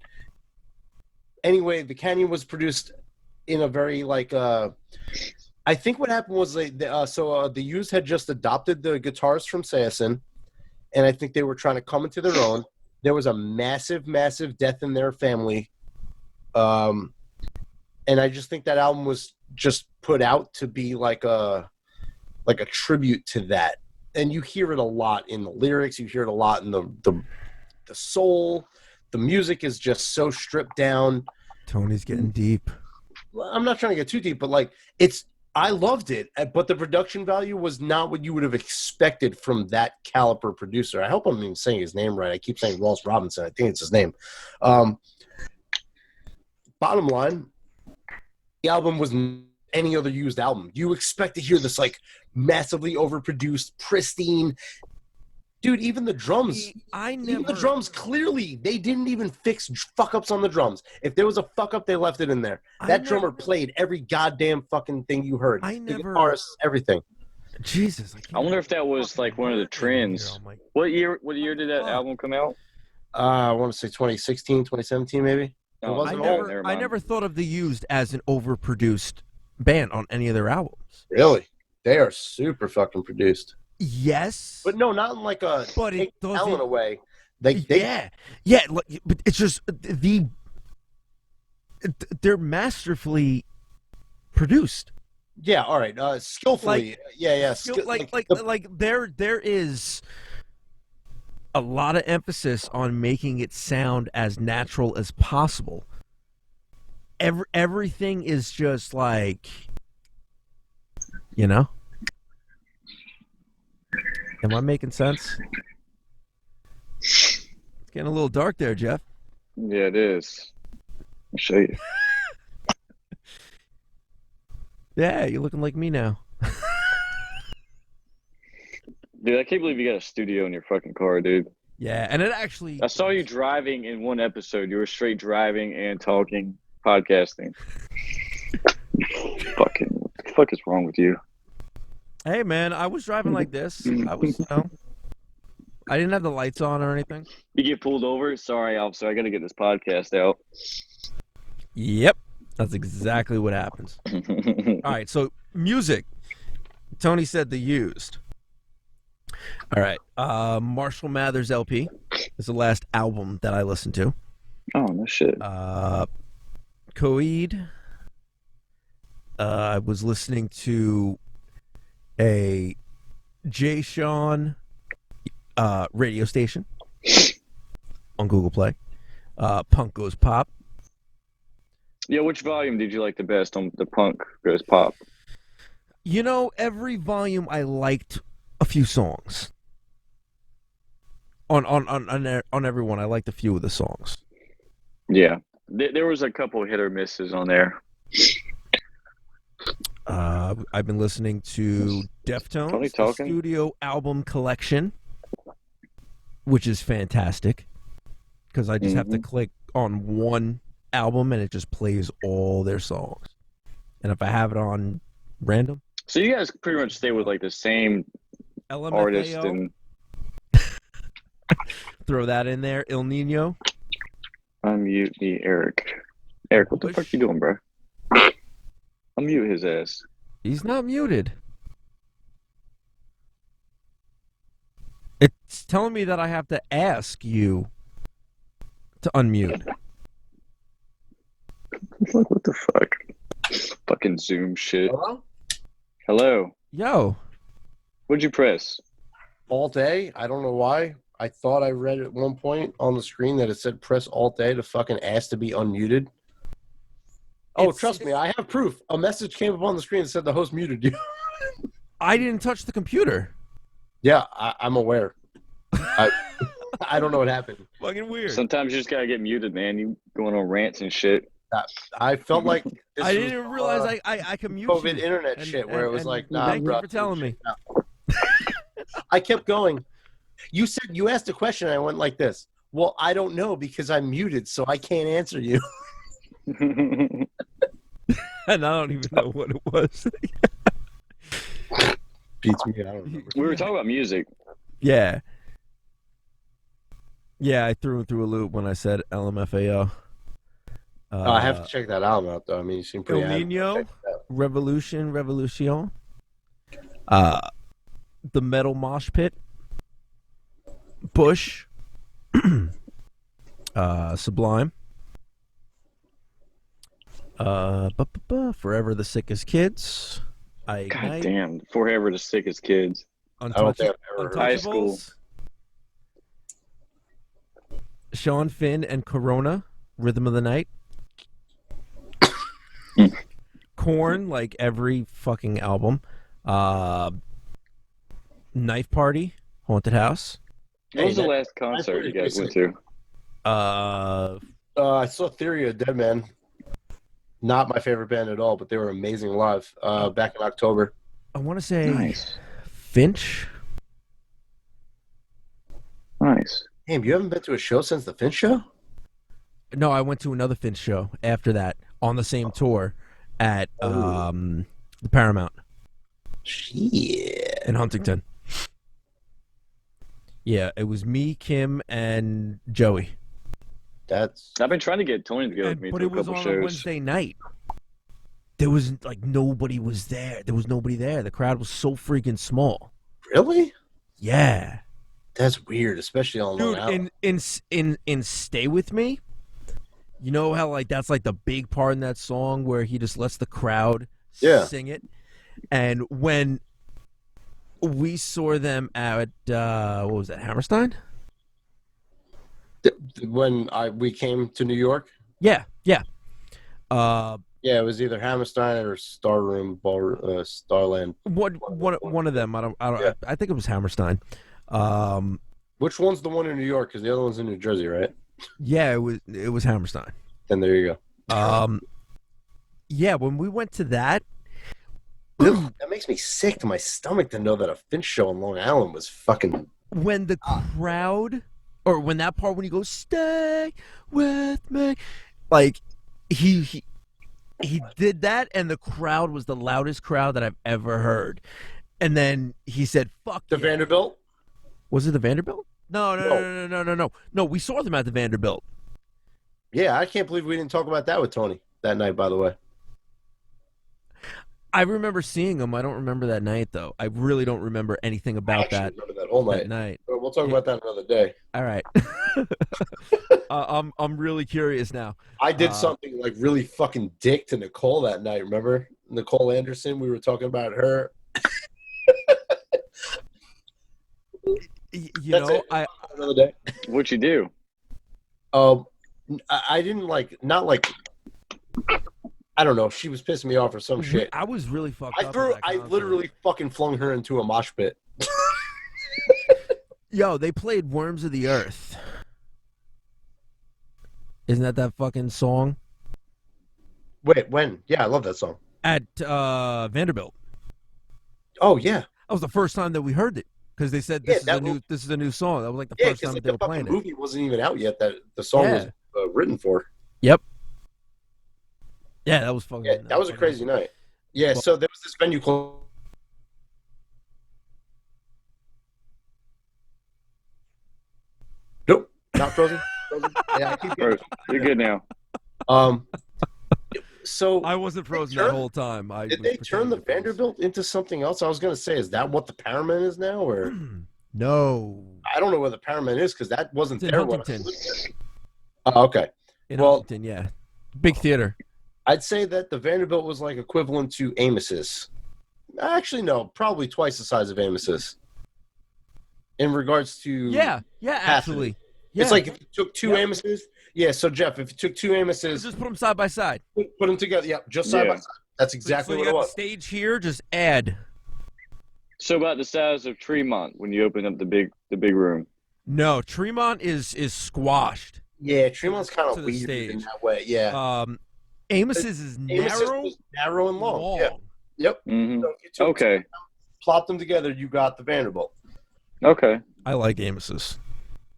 Anyway, The Canyon was produced in a very like I think what happened was the Used had just adopted the guitars from Sayasin, and I think they were trying to come into their own. There was a massive death in their family, and I just think that album was just put out to be like a tribute to that. And you hear it a lot in the lyrics. You hear it a lot in the soul. The music is just so stripped down. Tony's getting deep. I'm not trying to get too deep, but like I loved it, but the production value was not what you would have expected from that caliber producer. I hope I'm even saying his name right. I keep saying Ross Robinson. I think it's his name. Bottom line, the album was any other used album. You expect to hear this like massively overproduced, pristine. Dude, even the drums. Even the drums, clearly, they didn't even fix fuck-ups on the drums. If there was a fuck-up, they left it in there. That drummer played every goddamn fucking thing you heard. The guitarist, everything. Jesus. I wonder if that was like one of the trends. What year did that album come out? I want to say 2016, 2017, maybe. It wasn't old. I never thought of the Used as an overproduced band on any of their albums. Really? They are super fucking produced. Yes, but no, not in like a take Ellen away. Yeah. But it's just they're masterfully produced. Yeah, all right. Skillfully. There is a lot of emphasis on making it sound as natural as possible. Everything is just like, you know. Am I making sense? It's getting a little dark there, Jeff. Yeah, it is. I'll show you. Yeah, you're looking like me now. Dude, I can't believe you got a studio in your fucking car, dude. Yeah, and it actually... I saw you driving in one episode. You were straight driving and talking, podcasting. Fucking, what the fuck is wrong with you? Hey, man, I was driving like this. I was, I didn't have the lights on or anything. You get pulled over? Sorry, officer, I got to get this podcast out. Yep, that's exactly what happens. All right, so music. Tony said the Used. All right, Marshall Mathers LP is the last album that I listened to. Oh, no shit. Coed. I was listening to a Jay Sean radio station on Google Play. Punk Goes Pop. Yeah, which volume did you like the best on the Punk Goes Pop? You know, every volume I liked a few songs. On every one, I liked a few of the songs. Yeah, there was a couple hit or misses on there. I've been listening to Deftones, the studio album collection, which is fantastic because I just have to click on one album and it just plays all their songs. And if I have it on random, so you guys pretty much stay with like the same LMFAO, artist and throw that in there. Il Nino. Unmute me, Eric. Eric, what the fuck you doing, bro? Unmute his ass. He's not muted. It's telling me that I have to ask you to unmute. What the fuck? Fucking Zoom shit. Hello? Hello. Yo. What'd you press? Alt A. I don't know why. I thought I read at one point on the screen that it said press Alt A to fucking ask to be unmuted. Oh, trust me, I have proof. A message came up on the screen that said the host muted you. I didn't touch the computer. Yeah, I'm aware. I don't know what happened. Fucking weird. Sometimes you just gotta get muted, man. You going on rants and shit. I felt like this I didn't realize I could mute COVID you. internet shit where it was like, nah, thank bro, you for telling me. No. I kept going. You asked a question and I went like this. Well, I don't know because I'm muted, so I can't answer you. And I don't even know what it was. Beats me. I don't remember. We were talking about music. Yeah. Yeah, I threw him through a loop when I said LMFAO. I have to check that album out, though. I mean, you seem pretty. El Nino, Revolution. The Metal Mosh Pit. Bush. Sublime. Forever the Sickest Kids. God damn, Forever the Sickest Kids. High school. Sean Finn and Corona, Rhythm of the Night. Corn, like every fucking album. Knife Party, Haunted House. What was the that- last concert you guys went to? I saw Theory of Dead Man. Not my favorite band at all, but they were amazing live back in October. I want to say Nice. Finch. Nice. Damn, you haven't been to a show since the Finch show? No, I went to another Finch show after that on the same tour at the Paramount Shit. in Huntington. Yeah, it was me, Kim, and Joey. That's I've been trying to get Tony to go with me But to a it was couple on a shows. Wednesday night. There was like nobody was there. There was nobody there. The crowd was so freaking small. really? Yeah. That's weird, especially on Long Dude, Island. in Stay With Me, you know how like that's like the big part in that song where he just lets the crowd sing it? And when we saw them at what was that, Hammerstein? When we came to New York, Yeah. yeah, it was either Hammerstein or Star Room, Starland. One of them. I don't. Yeah. I think it was Hammerstein. Which one's the one in New York? Because the other one's in New Jersey, right? Yeah, it was Hammerstein. Then there you go. Yeah, when we went to that, That makes me sick to my stomach to know that a Finch show in Long Island was fucking. when the crowd, or when that part when he goes, "Stay with me," like he did that, and the crowd was the loudest crowd that I've ever heard. And then he said, "Fuck The yeah." Vanderbilt? Was it the Vanderbilt? No. We saw them at the Vanderbilt. Yeah, I can't believe we didn't talk about that with Tony that night, by the way. I remember seeing them. I don't remember that night though. I really don't remember anything I about actually that remember that whole night. night. But we'll talk about that another day. All right. I'm really curious now. I did something like really fucking dick to Nicole that night. Remember Nicole Anderson? We were talking about her. You That's know, it. Another day. What'd you do? I didn't not like. I don't know. She was pissing me off or some shit. I was really fucked up. at that I concert. literally fucking flung her into a mosh pit. Yo, they played "Worms of the Earth." Isn't that fucking song Wait, when? Yeah, I love that song. at Vanderbilt? Oh yeah, That was the first time that we heard it because they said Yeah, this is a new song. That was like the yeah. first Because time like, that they the were fucking playing it. movie wasn't even out yet. That the song was Yeah. written for. Yep. Yeah, that was fucking. Yeah, that was a crazy night. Yeah, so there was this venue called. Nope, not frozen. Yeah, I keep Or, getting. you're good now. So I wasn't frozen turn- that whole time. did they turn the Vanderbilt into something else? I was gonna say, is that what the Paramount is now, or No. I don't know where the Paramount is because that wasn't It's in there when I Huntington. was there. Oh, okay. In Well- Huntington, yeah. Big theater. I'd say that the Vanderbilt was like equivalent to Amos's. Actually, no, probably twice the size of Amos's. In regards to Yeah, actually. Yeah. it's like if you took two Yep. Amos's. Yeah, so Jeff, if you took two Amos's, just put them side by side. put them together. Yep, just side Yeah. by side. That's exactly so what you it got was. the stage here, just add. So about the size of Tremont when you open up the big room. No, Tremont is squashed. Yeah, Tremont's kind to of the weird stage. in that way. Yeah, Amos's is Amos's narrow, was narrow and long. long. Yeah. Yep. Hmm. So if you took Okay. plopped them together, you got the Vanderbilt. Okay. I like Amos's.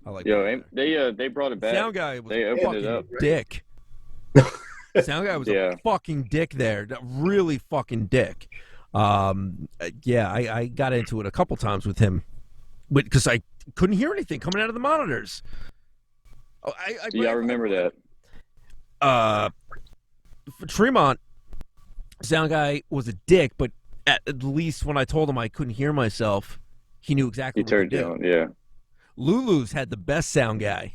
I like. Yo, that. they brought it back. Sound guy was They a opened fucking it up. dick. Sound guy was Yeah. a fucking dick there. Really fucking dick. Yeah, I got into it a couple times with him, because I couldn't hear anything coming out of the monitors. Oh, Yeah, I remember that. For Tremont, sound guy was a dick, but at least when I told him I couldn't hear myself, he knew exactly He what to turned do. down. Yeah. Lulu's had the best sound guy.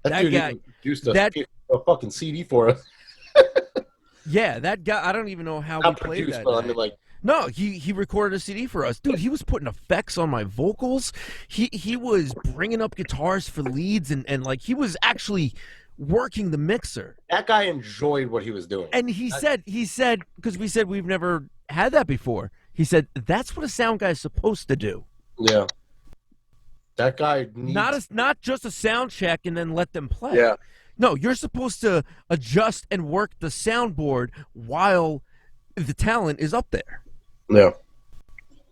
That, That dude guy- even produced that- a fucking CD for us. Yeah, that guy. I don't even know how we Not played produced, that. but I night. mean, like, No, he recorded a CD for us, dude. He was putting effects on my vocals. He was bringing up guitars for leads, and like he was actually working the mixer. That guy enjoyed what he was doing. And he said, because we said we've never had that before. He said that's what a sound guy is supposed to do. Yeah. That guy needs... Not just a sound check and then let them play. Yeah. No, you're supposed to adjust and work the soundboard while the talent is up there. Yeah.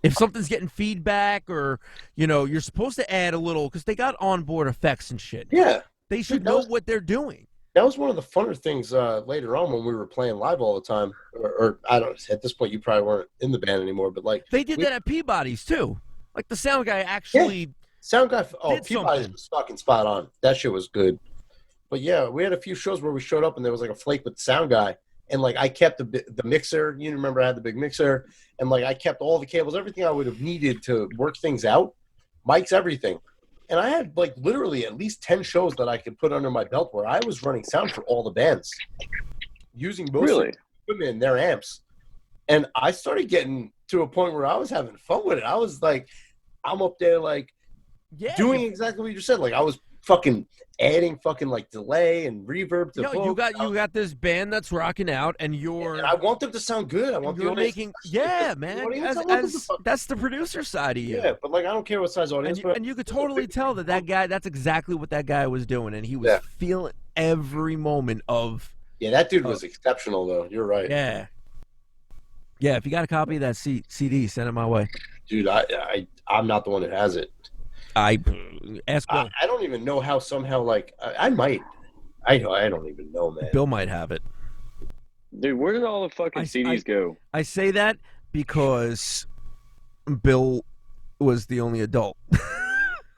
If something's getting feedback or, you're supposed to add a little, because they got onboard effects and shit. Yeah. They should know what they're doing. That was one of the funner things later on when we were playing live all the time. Or I don't know, at this point you probably weren't in the band anymore, but like... They did that at Peabody's too. Like the sound guy actually... Yeah. Sound guy... Oh, did Peabody's something. was fucking spot on. That shit was good. But yeah, we had a few shows where we showed up and there was like a flake with the sound guy. And like I kept the mixer. You remember I had the big mixer. And like I kept all the cables, everything I would have needed to work things out. Mics, everything. And I had like literally at least 10 shows that I could put under my belt where I was running sound for all the bands. Using most of the equipment and their amps. And I started getting to a point where I was having fun with it. I was like, I'm up there like doing exactly what you just said. Like I was fucking adding fucking like delay and reverb to you got this band that's rocking out and and I want them to sound good. I want you're making man. That's the producer side of you. Yeah, but like I don't care what size audience. And you could totally tell that guy. That's exactly what that guy was doing, and he was feeling every moment of. Yeah, that dude was exceptional, though. You're right. Yeah. Yeah, if you got a copy of that CD, send it my way. Dude, I'm not the one that has it. Ask Bill. I don't even know how somehow, like, I might. I don't even know, man. Bill might have it. Dude, where did all the fucking CDs go? I say that because Bill was the only adult.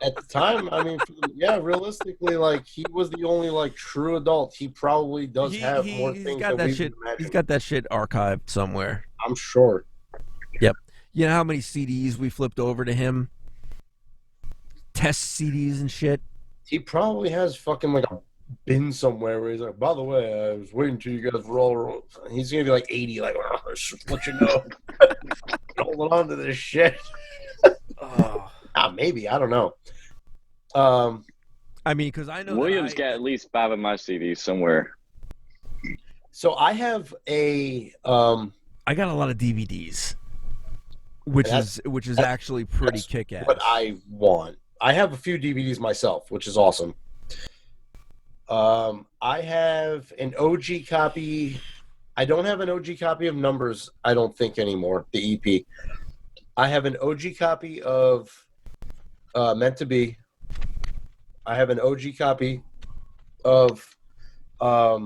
At the time, I mean, yeah, realistically, like, he was the only, like, true adult. He probably does have more things than we can imagine. He's got that shit archived somewhere. I'm sure. Yep. You know how many CDs we flipped over to him? Test CDs and shit. He probably has fucking like a bin somewhere where he's like, by the way, I was waiting till you guys were all... He's going to be like 80, like, oh, just let you know. Holding on to this shit. Maybe. I don't know. I mean, because I know Williams got at least 5 of my CDs somewhere. So I have I got a lot of DVDs, which is actually pretty kick-ass. What I want. I have a few DVDs myself, which is awesome. I have an OG copy. I don't have an OG copy of Numbers, I don't think, anymore, the EP. I have an OG copy of Meant to Be. I have an OG copy of... I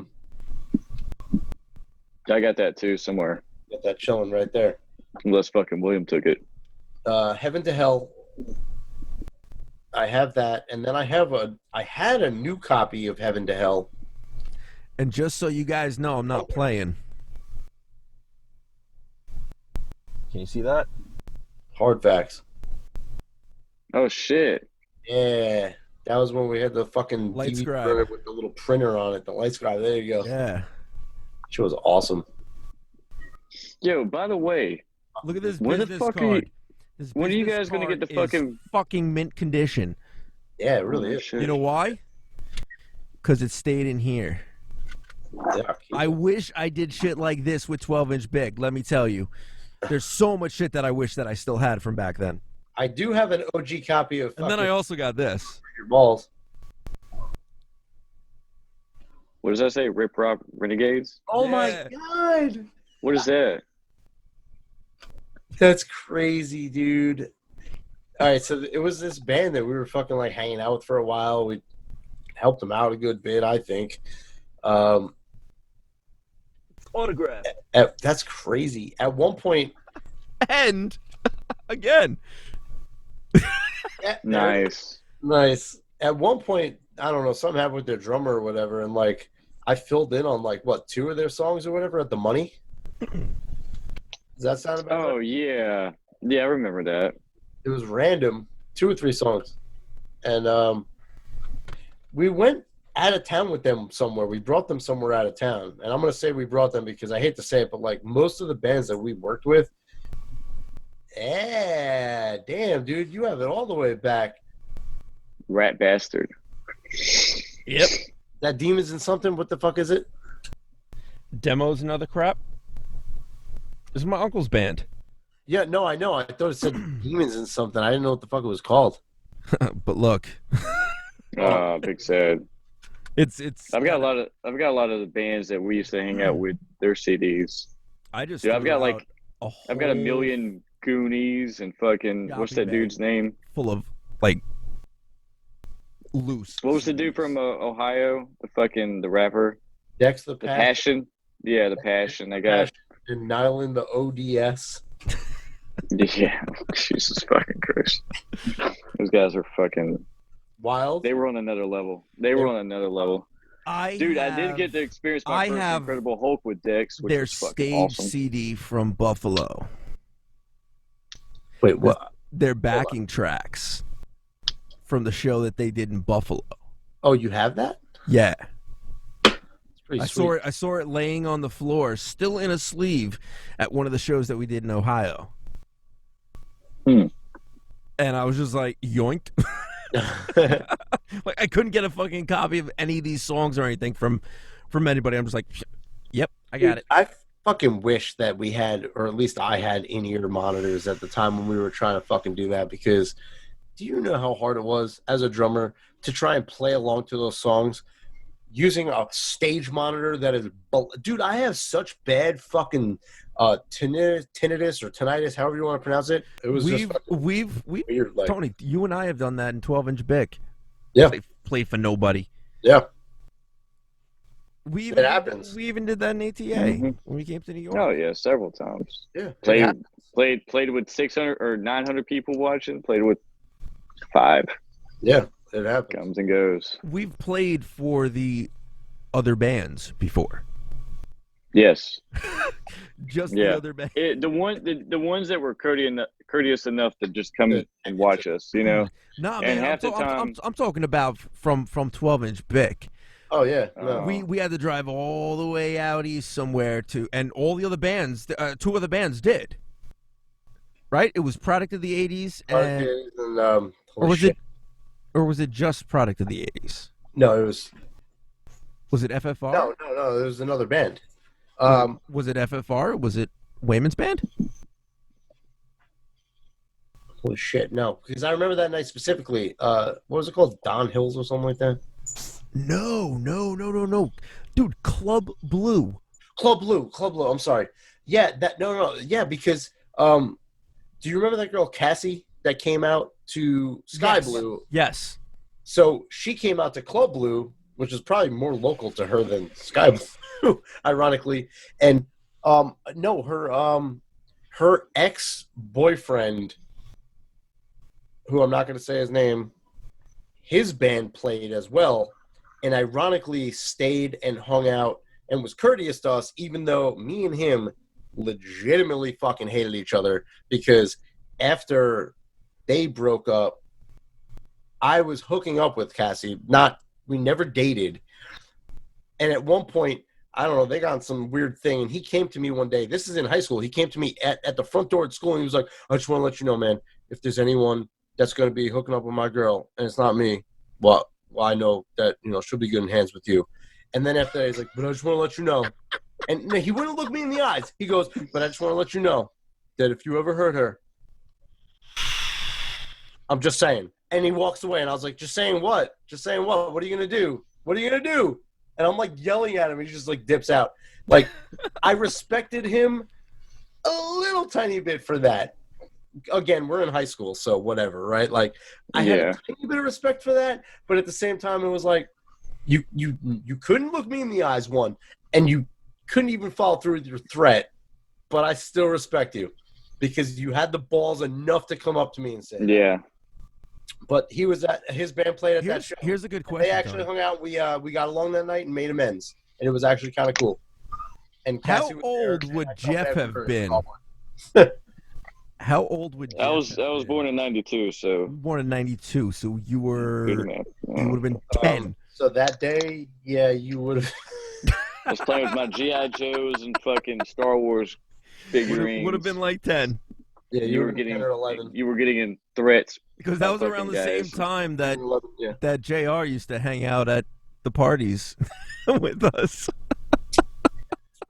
got that too somewhere. Got that chilling right there. Unless fucking William took it. Heaven to Hell. I have that, and then I had a new copy of Heaven to Hell. And just so you guys know, I'm not playing. Can you see that? Hard Facts. Oh shit! Yeah, that was when we had the fucking Light DVD scribe printer with the little printer on it. The light scribe. There you go. Yeah. She was awesome. Yo, by the way, look at this when business the fuck card. When are you guys going to get the fucking mint condition? Yeah, it really is. You know why? Because it stayed in here. Yeah, I wish I did shit like this with 12-inch big. Let me tell you, there's so much shit that I wish that I still had from back then. I do have an OG copy of. And then I also got this. Your balls. What does that say? Rip Rock Renegades? Oh my god! What is that? That's crazy, dude. All right, so it was this band that we were fucking like hanging out with for a while. We helped them out a good bit, I think. Autograph. That's crazy. At one point, and again, nice. At one point, I don't know, something happened with their drummer or whatever, and like I filled in on like 2 of their songs or whatever at the Money. Does that sound about right? Oh yeah, I remember that. It was random, 2 or 3 songs, and we went out of town with them somewhere. We brought them somewhere out of town, and I'm gonna say we brought them because I hate to say it, but like most of the bands that we worked with, damn, dude, you have it all the way back. Rat bastard. Yep. That Demons and something. What the fuck is it? Demos and other crap. This is my uncle's band. Yeah, no, I know. I thought it said Demons and something. I didn't know what the fuck it was called. But look, Big sad. it's. I've got a lot of the bands that we used to hang out with their CDs. I just. Dude, I've threw got out like I've got a whole million Goonies and fucking what's that Shopping dude's name? full of like loose. What was the dude from Ohio? The rapper, Dex the the Passion. Yeah, the Passion. I got. and Nyland the ODS. Yeah, Jesus fucking Christ. Those guys are fucking. Wild. They were on another level. I did get to experience my first Incredible Hulk with Dex, which their was fucking stage awesome. CD from Buffalo. Wait, what? Their backing tracks from the show that they did in Buffalo. Oh, you have that? Yeah. It's pretty sweet. I saw it laying on the floor, still in a sleeve, at one of the shows that we did in Ohio. And I was just like, yoink. Like I couldn't get a fucking copy of any of these songs or anything from anybody. I'm just like, yep, I got it. I fucking wish that we had, or at least I had, in-ear monitors at the time when we were trying to fucking do that, because do you know how hard it was as a drummer to try and play along to those songs using a stage monitor that is... Dude, I have such bad fucking tinnitus or tinnitus, however you want to pronounce it. It was we've weird. Like, Tony, you and I have done that in 12-inch Bic. Yeah. Play for nobody. Yeah. It happens. We even did that in ATA when we came to New York. Oh yeah, several times. Yeah. Played with 600 or 900 people watching. Played with 5. Yeah, it happens. Comes and goes. We've played for the other bands before. Yes. Just the other band. The ones that were courteous enough to just come and watch us, you know. Nah, and man, half the time, I'm talking about from 12-inch Bic. Oh yeah. No. We had to drive all the way out east somewhere and all the other bands, 2 other bands did. Right? It was Product of the 80s and or was it just Product of the 80s? No, it was. Was it FFR? No. There was another band. Was it FFR? Or was it Wayman's band? Holy shit, no. Because I remember that night specifically. What was it called? Don Hills or something like that? No. Dude, Club Blue. Club Blue. I'm sorry. Yeah, Yeah, because do you remember that girl Cassie that came out to Sky Blue? Yes. So she came out to Club Blue, which is probably more local to her than Sky Blue, ironically. And no, her ex-boyfriend, who I'm not going to say his name, his band played as well, and ironically stayed and hung out and was courteous to us, even though me and him legitimately fucking hated each other, because after they broke up, I was hooking up with Cassie. We never dated. And at one point, I don't know, they got on some weird thing, and he came to me one day. This is in high school. He came to me at the front door at school, and he was like, I just want to let you know, man, if there's anyone that's going to be hooking up with my girl, and it's not me, well, I know that, she'll be good in hands with you. And then after that, he's like, but I just want to let you know. And he wouldn't look me in the eyes. He goes, but I just want to let you know that if you ever hurt her, I'm just saying. And he walks away, and I was like, just saying what? Just saying what? What are you going to do? What are you going to do? And I'm like yelling at him. He just like dips out. Like, I respected him a little tiny bit for that. Again, we're in high school, so whatever, right? Like, I had a tiny bit of respect for that, but at the same time, it was like, you couldn't look me in the eyes, one, and you couldn't even follow through with your threat, but I still respect you because you had the balls enough to come up to me and say, yeah. But he was his band played at that show. Here's a good question. They actually hung out. We got along that night and made amends, and it was actually kind of cool. And how old would Jeff have been? How old would Jeff I was born in 92, so born in 92, so you would have been 10. So that day, yeah, you would have. I was playing with my G.I. Joes and fucking Star Wars figurines. Would have been like 10. Yeah, you were getting 10 or 11. You were getting in threats because that was around the same time that JR used to hang out at the parties with us.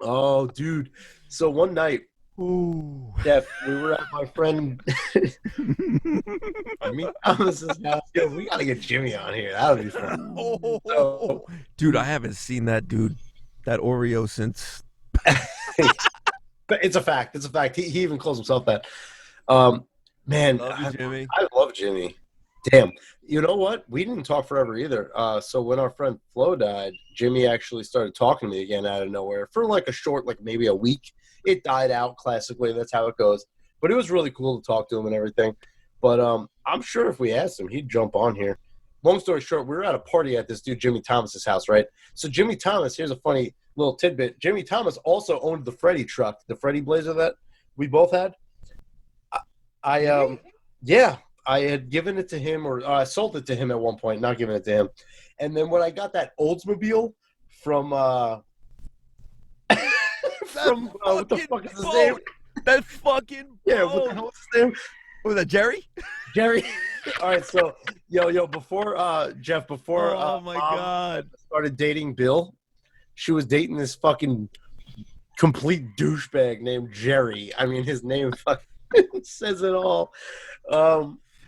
Oh, dude. So one night, Ooh. Jeff, we were at my friend Jimmy Thomas's house. Yo, we gotta get Jimmy on here. That would be fun. So, Dude, I haven't seen that dude, that Oreo since. but it's a fact. It's a fact. He even calls himself that. Man, Love you, Jimmy. I love Jimmy. Damn. You know what? We didn't talk forever either. So when our friend Flo died, Jimmy actually started talking to me again out of nowhere for like a short, like maybe a week. It died out classically. That's how it goes. But it was really cool to talk to him and everything. But I'm sure if we asked him, he'd jump on here. Long story short, we were at a party at this dude Jimmy Thomas's house, right? So Jimmy Thomas, here's a funny little tidbit. Jimmy Thomas also owned the Freddy truck, the Freddy Blazer that we both had. Yeah, I had given it to him, or I sold it to him at one point, not giving it to him. And then when I got that Oldsmobile from what the fuck is his name? That fucking Yeah, what the hell is his name? Was that Jerry? Jerry. All right, so before Jeff, before Oh my Mom God. started dating Bill, she was dating this fucking complete douchebag named Jerry. I mean, his name fucking says it all.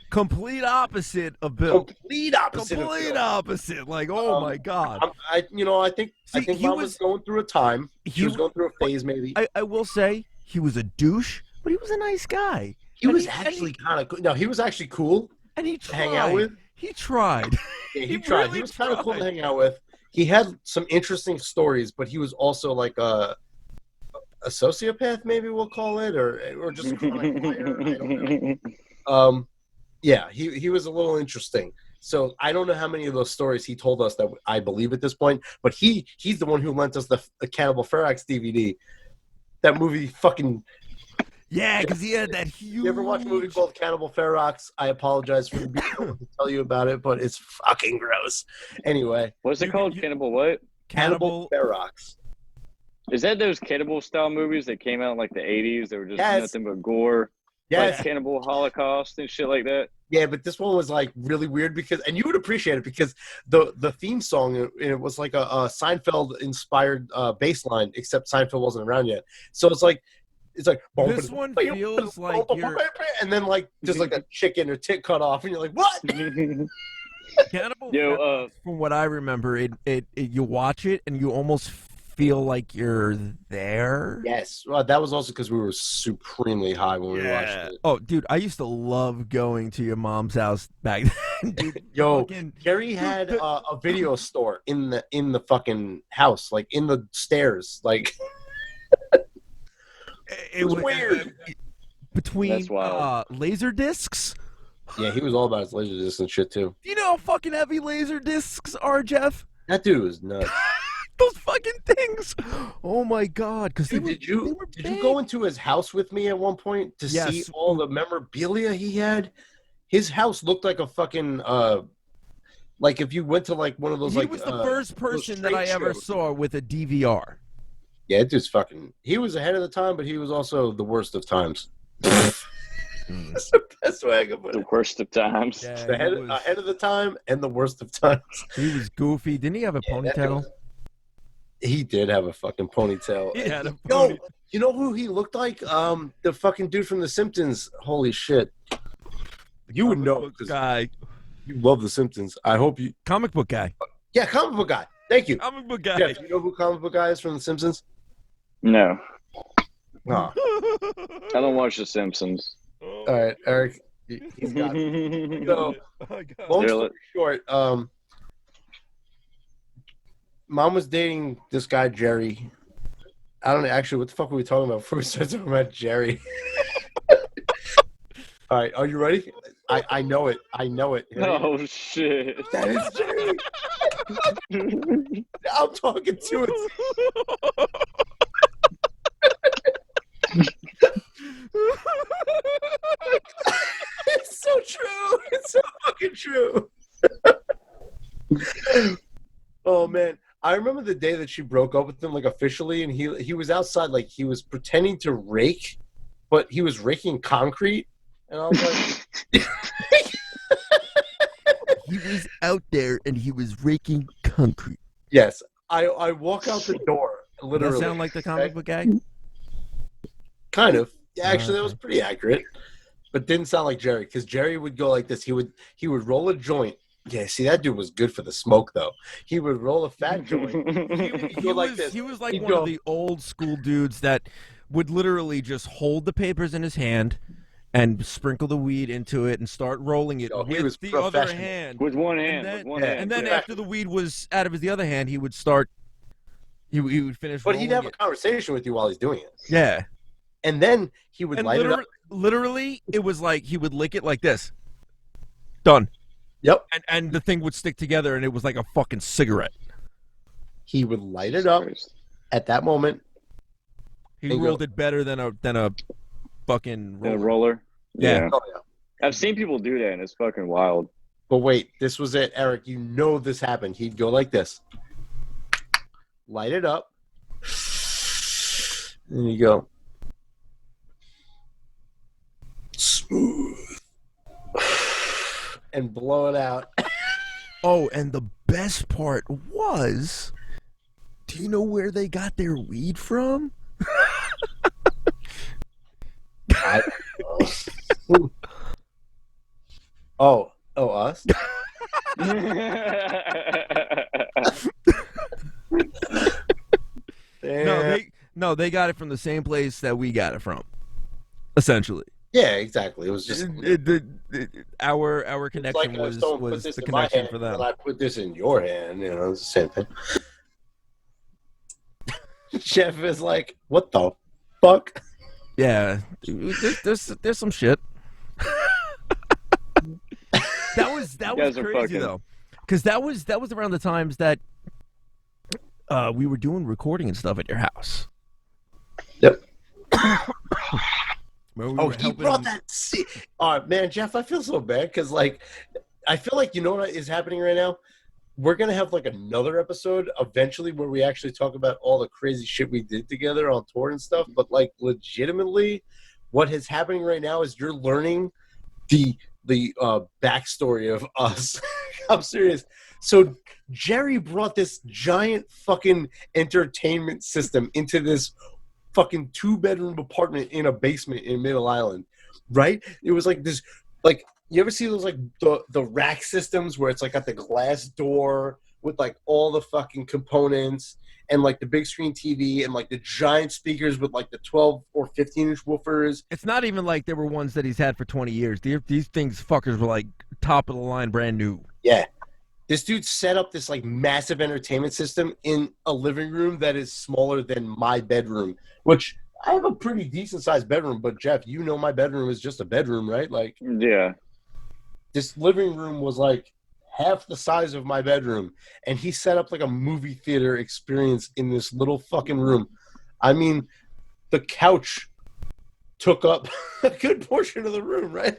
Complete opposite of Bill. Complete opposite. Complete opposite. Like, oh my God. I think he Mom was going through a time. He was going through a phase, maybe. I will say he was a douche, but he was a nice guy. He was actually kind of cool. No, he was actually cool and he to hang out with. He tried. Yeah, he tried. Really he was kind of cool to hang out with. He had some interesting stories, but he was also like a sociopath, maybe we'll call it, or just kind of like liar. I don't know. Yeah, he was a little interesting. So I don't know how many of those stories he told us that I believe at this point, but he's the one who lent us the Cannibal Ferox DVD. That movie fucking. Yeah, because he had that huge. You ever watch a movie called Cannibal Ferox? I apologize for being able to tell you about it, but it's fucking gross. Anyway. What's it called? Cannibal what? Cannibal Ferox. Is that those cannibal style movies that came out in like the 80s? They were just nothing but gore. Yes. Like Cannibal Holocaust and shit like that. Yeah, but this one was like really weird and you would appreciate it because the theme song, it was like a Seinfeld inspired bass line, except Seinfeld wasn't around yet. So it's like this one feels like you're, and then like just like a chicken or tit cut off, and you're like, what? Cannibal, from what I remember, it you watch it and you almost feel like you're there. Yes, well, that was also because we were supremely high when we watched it. Oh, dude, I used to love going to your mom's house back then. Dude, yo, Gary had a video store in the fucking house, like in the stairs, like. It was weird. Between laser discs. Yeah, he was all about his laser discs and shit too. Do you know how fucking heavy laser discs are, Jeff? That dude was nuts. Those fucking things. Oh my God! Because did you go into his house with me at one point to see all the memorabilia he had? His house looked like a fucking like if you went to like one of those. He was the first person that I ever saw with a DVR. Yeah, dude's fucking. He was ahead of the time, but he was also the worst of times. That's the best way I can put it. The worst of times. Yeah, ahead of the time and the worst of times. He was goofy. Didn't he have a ponytail? He did have a fucking ponytail. He had a ponytail. Yo, you know who he looked like? The fucking dude from The Simpsons. Holy shit. You would know because you love The Simpsons. I hope you. Comic book guy. Yeah, comic book guy. Thank you. Comic book guy. Jeff, you know who comic book guy is from The Simpsons? No. Oh. I don't watch The Simpsons. All right, Eric. He's got it. So, long story short, Mom was dating this guy, Jerry. I don't know. Actually, what the fuck were we talking about before we started talking about Jerry? All right, are you ready? I know it. I know it. Oh, shit. That is Jerry. I'm talking to it. It's so true. It's so fucking true. Oh, man. I remember the day that she broke up with him, like, officially, and he was outside, like, he was pretending to rake, but he was raking concrete, and I was like... He was out there, and he was raking concrete. Yes. I walk out the door, Does literally. that sound like the comic book guy? Kind of. Yeah, actually, that was Okay. pretty accurate, but didn't sound like Jerry because Jerry would go like this. He would roll a joint. Yeah, see, that dude was good for the smoke, though. He would roll a fat joint. He'd go like this. He was like He'd one of go- the old school dudes that would literally just hold the papers in his hand and sprinkle the weed into it and start rolling it Yo, he with was the other professional. hand. With one hand. And then- with one yeah, hand. And then yeah. after the weed was out of his the other hand, he would start. He would finish. But he'd rolling have a it. conversation with you while he's doing it, Yeah. and then he would And light it up. literally, it was like he would lick it like this. Done. Yep. And the thing would stick together, and it was like a fucking cigarette. He would light it up at that moment. He There you rolled go. it better than a fucking In a roller. roller. Yeah. Oh yeah. I've seen people do that, and it's fucking wild. But wait, this was it, Eric. You know this happened. He'd go like this, light it up, and you go smooth, and blow it out. Oh, and the best part was, do you know where they got their weed from? I don't know. Oh, us? They got it from the same place that we got it from, essentially. Yeah, exactly. It was just Our it's connection like was someone put was this the in my connection hand, for them. and I put this in your hand. You know, it's the same thing. Jeff is like, "What the fuck?" Yeah, there's some shit. that was guys are crazy fucking- though, because that was around the times that we were doing recording and stuff at your house. Yep. Where we Oh, were he helping brought him- that. Man, Jeff, I feel so bad because, like, I feel like you know what is happening right now. We're gonna have like another episode eventually where we actually talk about all the crazy shit we did together on tour and stuff. But like, legitimately, what is happening right now is you're learning the backstory of us. I'm serious. So Jerry brought this giant fucking entertainment system into this fucking 2-bedroom apartment in a basement in Middle Island, right? It was like this, like, you ever see those like the rack systems where it's like got the glass door with like all the fucking components and like the big screen TV and like the giant speakers with like the 12 or 15-inch woofers. It's not even like there were ones that he's had for 20 years. These things fuckers were like top of the line, brand new. Yeah. This dude set up this like massive entertainment system in a living room that is smaller than my bedroom, which I have a pretty decent sized bedroom, but Jeff, you know my bedroom is just a bedroom, right? Like, Yeah. this living room was like half the size of my bedroom, and he set up like a movie theater experience in this little fucking room. I mean, the couch took up a good portion of the room, right?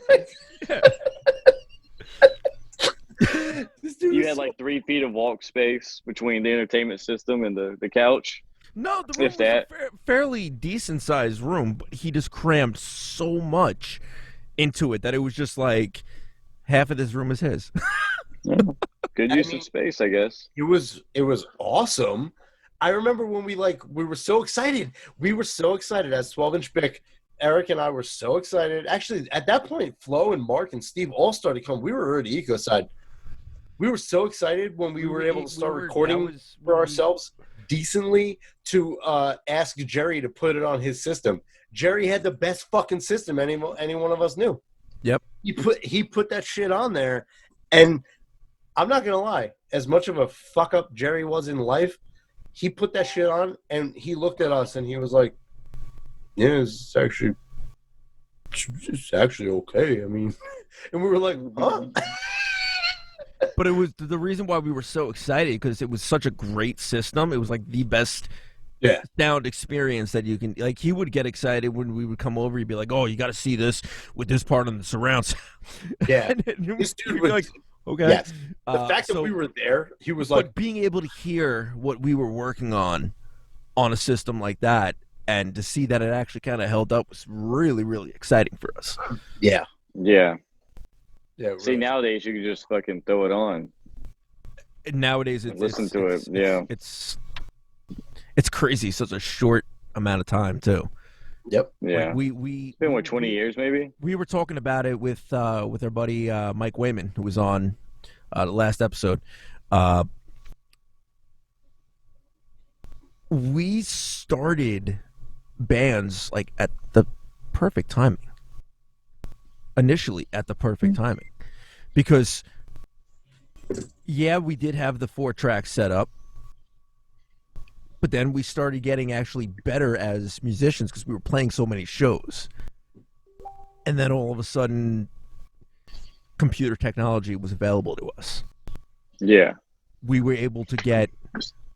This dude You is had so- like 3 feet of walk space between the entertainment system and the couch. No, the room If was that. a fairly decent sized room, but he just crammed so much into it that it was just like half of this room is his. Good I use mean- of space, I guess. It was awesome. I remember when we were so excited. We were so excited as 12-inch Bic. Eric and I were so excited. Actually, at that point, Flo and Mark and Steve all started coming. We were already Eco Side. We were so excited when we were able to start recording for ourselves decently to ask Jerry to put it on his system. Jerry had the best fucking system any one of us knew. Yep. He put that shit on there, and I'm not gonna lie, as much of a fuck up Jerry was in life, he put that shit on and he looked at us and he was like, "Yeah, it's actually okay." I mean, and we were like, "Huh?" But it was the reason why we were so excited because it was such a great system. It was like the best sound experience that you can. Like, he would get excited when we would come over. He'd be like, "Oh, you got to see this with this part on the surround sound." Yeah, And this we'd dude be was like, "Okay." yes. The fact that so- we were there, he was like, But being able to hear what we were working on a system like that, and to see that it actually kind of held up, was really, really exciting for us. "Yeah, Yeah. yeah." See, really. nowadays you can just fucking throw it on. nowadays And listen to it. It's crazy. Such a short amount of time too. Yep. Yeah. Like we It's been 20 years maybe. we were talking about it with our buddy Mike Wayman, who was on the last episode. We started bands like at the perfect timing. Initially, at the perfect timing, because yeah, we did have the 4 tracks set up, but then we started getting actually better as musicians because we were playing so many shows. And then all of a sudden, computer technology was available to us. Yeah. We were able to get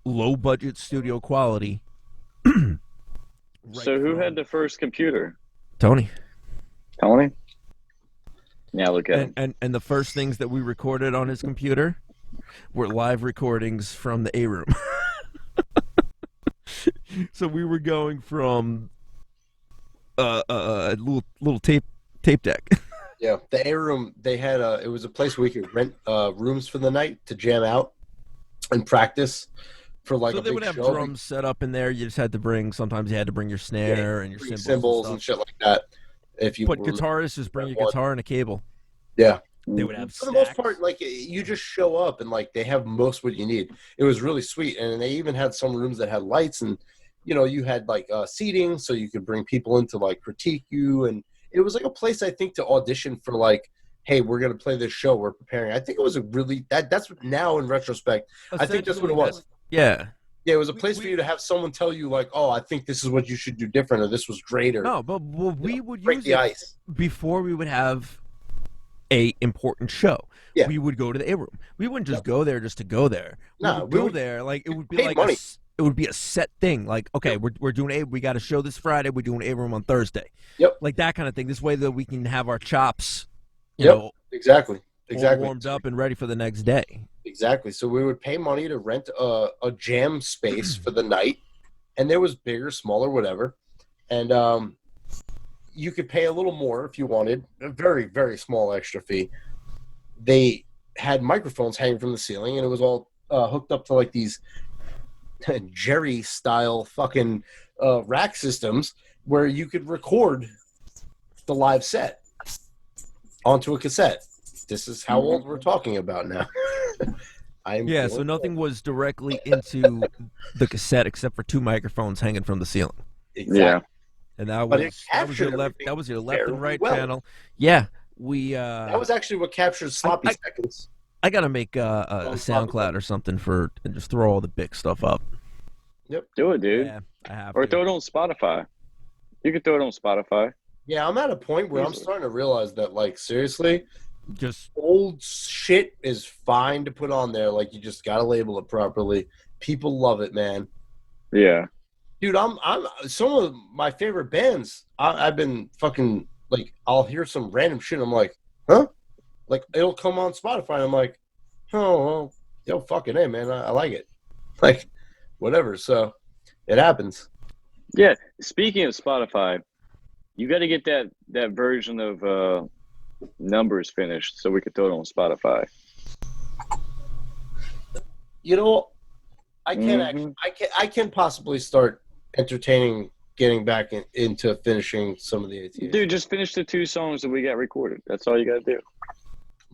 low budget studio quality. So who had the first computer? Tony? Tony? Yeah, look at him. And the first things that we recorded on his computer were live recordings from the A room. So we were going from a little tape deck. Yeah, the A room, they had it was a place where we could rent rooms for the night to jam out and practice for like So a they big would have show. drums set up in there. You just had to bring. Sometimes you had to bring your snare and your Bring cymbals and shit like that. If you But were- guitarists just bring your one. guitar and a cable. yeah, They would have for the most stacks. part, like you just show up and like they have most what you need. It was really sweet, and they even had some rooms that had lights, and you had like seating, so you could bring people in to like critique you, and it was like a place I think to audition for like, hey, we're gonna play this show, we're preparing. I think it was a really that's what now in retrospect, I think that's what it was. Yeah. Yeah, it was a place for you to have someone tell you like, oh, I think this is what you should do different, or this was great, or No, but we would break use the it ice. before we would have a important show. Yeah. We would go to the A room. We wouldn't just go there just to go there. We No, would we go would there like it would be pay like money. it would be a set thing. Like, okay, we're doing we got a show this Friday. We're doing A room on Thursday. Yep. Like that kind of thing. This way that we can have our chops, you Yep. know, Exactly. all warmed up and ready for the next day. Exactly. So we would pay money to rent a jam space for the night, and there was bigger, smaller, whatever, and you could pay a little more if you wanted, a very, very small extra fee. They had microphones hanging from the ceiling, and it was all hooked up to like these Jerry style fucking rack systems where you could record the live set onto a cassette. This is how old we're talking about now. Yeah, so nothing was directly into the cassette except for 2 microphones hanging from the ceiling. Exactly. Yeah. And that But was it that was your captured left everything that was your left very and right well. channel. Yeah, we That was actually what captured sloppy seconds. I gotta make a On SoundCloud or something and just throw all the big stuff up. Do it, dude. Yeah, I have Or to. throw it on Spotify. You can throw it on Spotify. Yeah, I'm at a point where I'm Easily. starting to realize that, like, seriously, Just old shit is fine to put on there. Like, you just gotta label it properly. People love it, man. Yeah. Dude, I'm some of my favorite bands. I've been fucking like, I'll hear some random shit. I'm like, huh? Like, it'll come on Spotify. And I'm like, oh, well, yo, fucking hey, man, I like it. Like, whatever. So it happens. Yeah. Speaking of Spotify, you got to get that version of Numbers finished so we could throw it on Spotify. You know, I can Mhm. actually, I can possibly start entertaining getting back into finishing some of the ATs. Dude, just finish the 2 songs that we got recorded. That's all you got to do.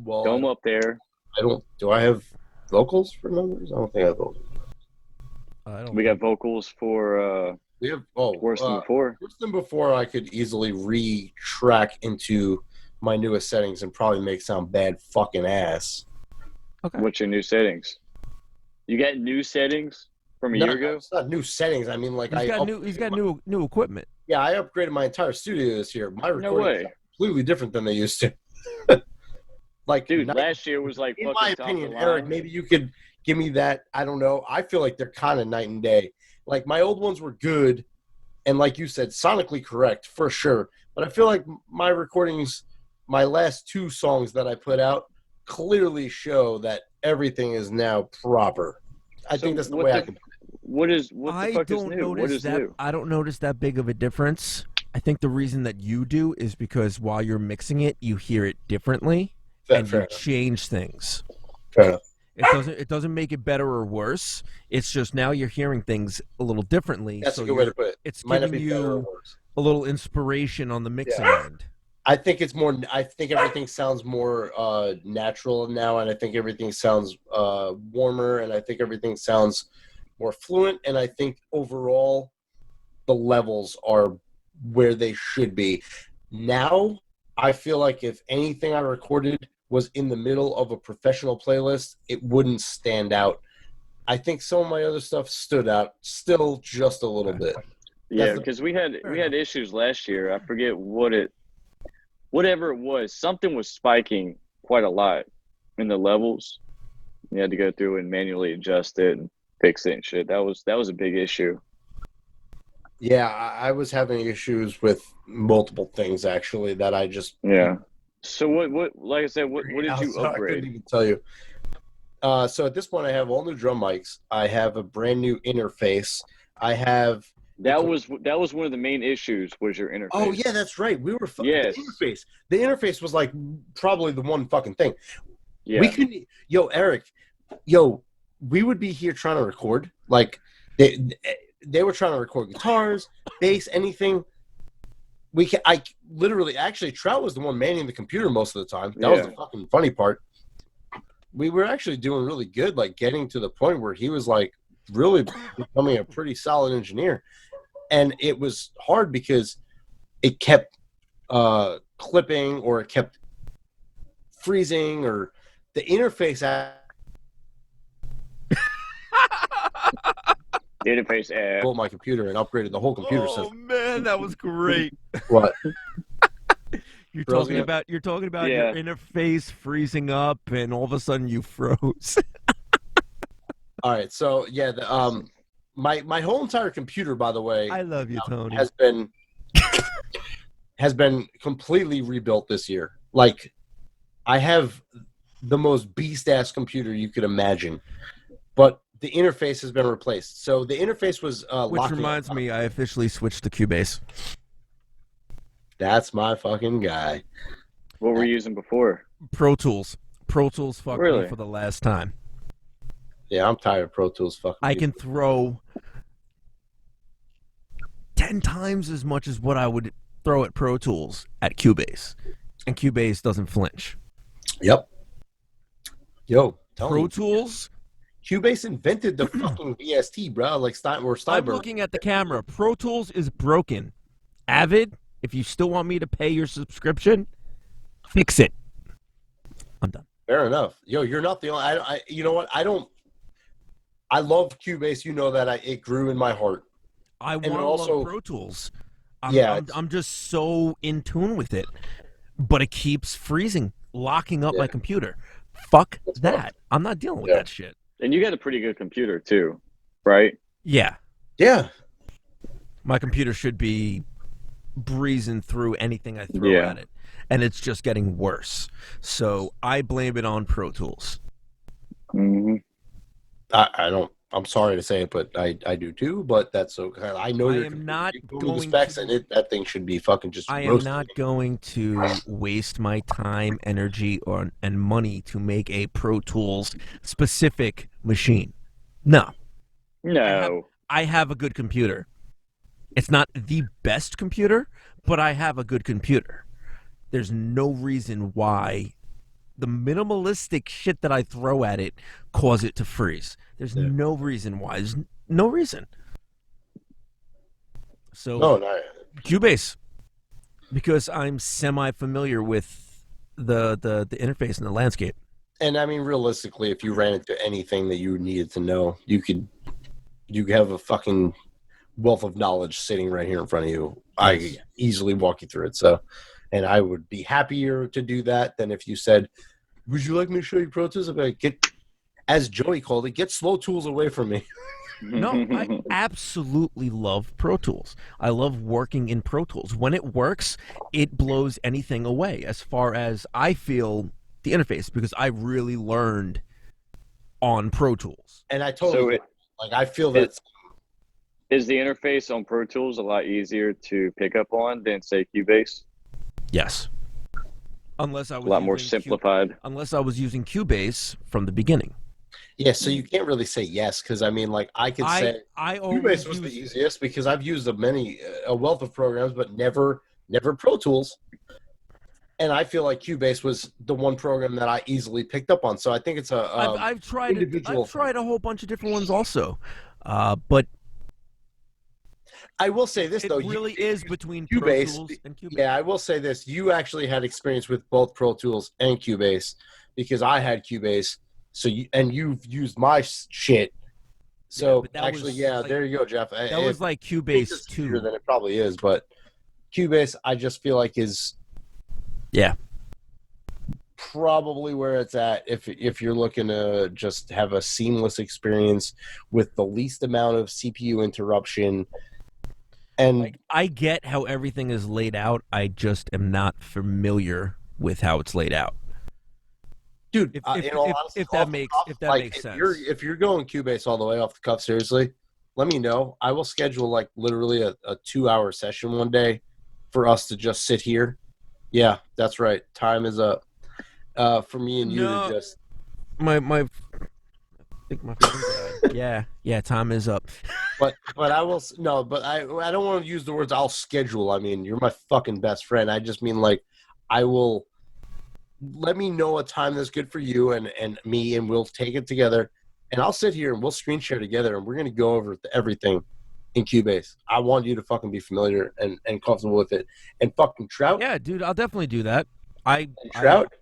Well, Throw them up there. I don't. Do I have vocals for Numbers? I don't think I have vocals. I don't. We got vocals for We have Worse Than Before. Worse Than Before. I could easily re-track into my newest settings and probably make sound bad fucking ass. What's your new settings? You got new settings from a No, year ago? it's not new settings. I mean, like He's got new equipment. Yeah, I upgraded my entire studio this year. My No recording way. is completely different than they used to. Like, Dude, not- last year was like in fucking my top of opinion, the Eric, line. maybe you could give me that. I don't know. I feel like they're kind of night and day. Like, my old ones were good, and like you said, sonically correct for sure. But I feel like my recordings, my last 2 songs that I put out, clearly show that everything is now proper. I So think that's the what way the- I can. What the I fuck is don't new? What notice is that. new? I don't notice that big of a difference. I think the reason that you do is because while you're mixing it, you hear it differently and Fair you change things. enough. It doesn't make it better or worse. It's just now you're hearing things a little differently. That's so a good way to put it. it's Might not giving be better or you worse. a little inspiration on the mixing Yeah. end. I think it's more. I think everything sounds more natural now, and I think everything sounds warmer, and I think everything sounds more fluent, and I think overall the levels are where they should be. Now, I feel like if anything I recorded was in the middle of a professional playlist, it wouldn't stand out. I think some of my other stuff stood out still just a little bit. Yeah, That's the- because we had enough. issues last year. I forget whatever it was. Something was spiking quite a lot in the levels. You had to go through and manually adjust it and fix it and shit. That was a big issue. Yeah, I was having issues with multiple things actually that I just Yeah. So what like I said, what did you So I couldn't upgrade? even tell you. So at this point, I have all new drum mics. I have a brand new interface. I have. That was one of the main issues was your interface. Oh yeah, that's right. We were Yes. the interface. The interface was like probably the one fucking thing. Yeah. We couldn't. Yo, Eric. We would be here trying to record. Like they were trying to record guitars, bass, anything. I literally actually Trout was the one manning the computer most of the time. That was Yeah. the fucking funny part. We were actually doing really good, like getting to the point where he was like really becoming a pretty solid engineer. And it was hard because it kept clipping or it kept freezing or the interface. The interface app. Built my computer and upgraded the whole computer Oh system. man, that was great. What? You're Frozen talking up? about Yeah. your interface freezing up, and all of a sudden you froze. All right. So yeah, my whole entire computer, by the way, I love you, Tony. has been completely rebuilt this year. Like I have the most beast ass computer you could imagine, but the interface has been replaced. So the interface was Which locking reminds up. me, I officially switched to Cubase. That's my fucking guy. What were you using before? Pro Tools. Pro Tools fucked Really? me for the last time. Yeah, I'm tired of Pro Tools fucking. I people. can throw 10 times as much as what I would throw at Pro Tools at Cubase. And Cubase doesn't flinch. Yep. Yo, tell Pro me, Tools, Cubase invented the fucking VST, bro. Like I'm Steinberg. looking at the camera. Pro Tools is broken. Avid, if you still want me to pay your subscription, fix it. I'm done. Fair enough. Yo, you're not the only. You know what? I love Cubase. You know that it grew in my heart. I want And to also- love Pro Tools. Yeah, I'm just so in tune with it, but it keeps freezing, locking up Yeah. my computer. Fuck That's that. I'm not dealing with Yeah. that shit. And you got a pretty good computer too, right? Yeah, Yeah. my computer should be breezing through anything I throw Yeah. at it, and it's just getting worse. So I blame it on Pro Tools. Mm-hmm. I don't. I'm sorry to say it, but I do too. But that's okay. I know I your am computer. not You told me the going specs, to- and that thing should be fucking just. I am roasted. not going to waste my time, energy, and money to make a Pro Tools specific machine. No. No. I have a good computer. It's not the best computer, but I have a good computer. There's no reason why the minimalistic shit that I throw at it cause it to freeze. There's Yeah. no reason why. There's no reason. So No. Cubase, because I'm semi-familiar with the interface and the landscape. And I mean, realistically, if you ran into anything that you needed to know, you have a fucking wealth of knowledge sitting right here in front of you. I Yes. could easily walk you through it. So, and I would be happier to do that than if you said, "Would you like me to show you Pro Tools?" I'd be like, "Get," as Joey called it, "get slow tools away from me." No, I absolutely love Pro Tools. I love working in Pro Tools. When it works, it blows anything away as far as I feel the interface, because I really learned on Pro Tools. And I totally I feel that Is the interface on Pro Tools a lot easier to pick up on than say Cubase? Yes. Unless I was A lot more using simplified. unless I was using Cubase from the beginning. Yeah, so you can't really say yes because I mean, like I could say I Cubase always was the use easiest because I've used a wealth of programs, but never Pro Tools. And I feel like Cubase was the one program that I easily picked up on. So I think it's a I've tried it. I've individual thing. tried a whole bunch of different ones also, but I will say this it though, really you is used between Pro Cubase. Tools and Cubase. Yeah, I will say this: you actually had experience with both Pro Tools and Cubase because I had Cubase. So you've used my shit. So but that actually, was, yeah, like, there you go, Jeff. that was like It's Cubase easier 2. than it probably is, but Cubase, I just feel like is Yeah. probably where it's at if you're looking to just have a seamless experience with the least amount of CPU interruption. And Like, I get how everything is laid out. I just am not familiar with how it's laid out. dude, If in all honesty, if that off the makes cuff, if that like makes if sense. you're going Cubase all the way off the cuff, seriously, let me know. I will schedule like literally a 2-hour session one day for us to just sit here. Yeah, that's right. Time is up. For me and you to No. just My I think my phone died. Yeah. Time is up. but I will no, but I don't want to use the words I'll schedule. I mean, you're my fucking best friend. I just mean like I will let me know a time that's good for you and me, and we'll take it together. And I'll sit here and we'll screen share together, and we're gonna go over everything in Cubase. I want you to fucking be familiar and comfortable with it. And fucking Trout, Yeah, dude, I'll definitely do that. and Trout,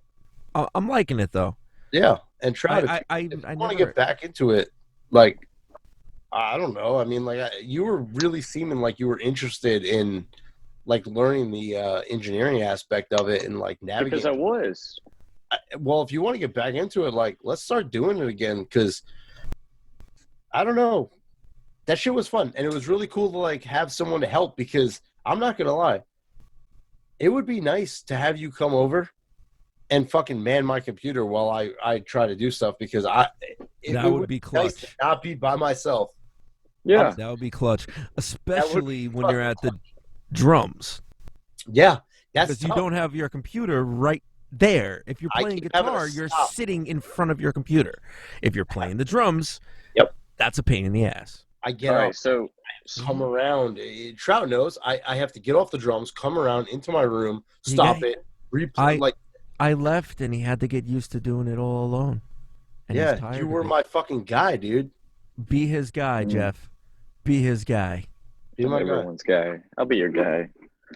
I'm liking it though. yeah, and Trout. If you I want to never. get back into it, like I don't know. I mean, like you were really seeming like you were interested in like learning the engineering aspect of it and like navigating. Because I was. Well, if you want to get back into it, like let's start doing it again because I don't know. That shit was fun, and it was really cool to like have someone to help because I'm not gonna lie, it would be nice to have you come over and fucking man my computer while I try to do stuff because it Would be nice to clutch. not be by myself. Yeah. That would be clutch, especially when fucking you're at the drums, Yeah, that's because you tough. don't have your computer right there. If you're I playing keep having to guitar, you're stop. sitting in front of your computer. If you're playing the drums, Yep. that's a pain in the ass. I get All up, right. So come around. Trout knows I have to get off the drums, come around into my room, stop it, replay. Like, I left, and he had to get used to doing it all alone. And he's yeah, tired you of were it. my fucking guy, dude. Be his guy, Jeff. Be his guy. Be I'm my guy. everyone's guy. I'll be your guy.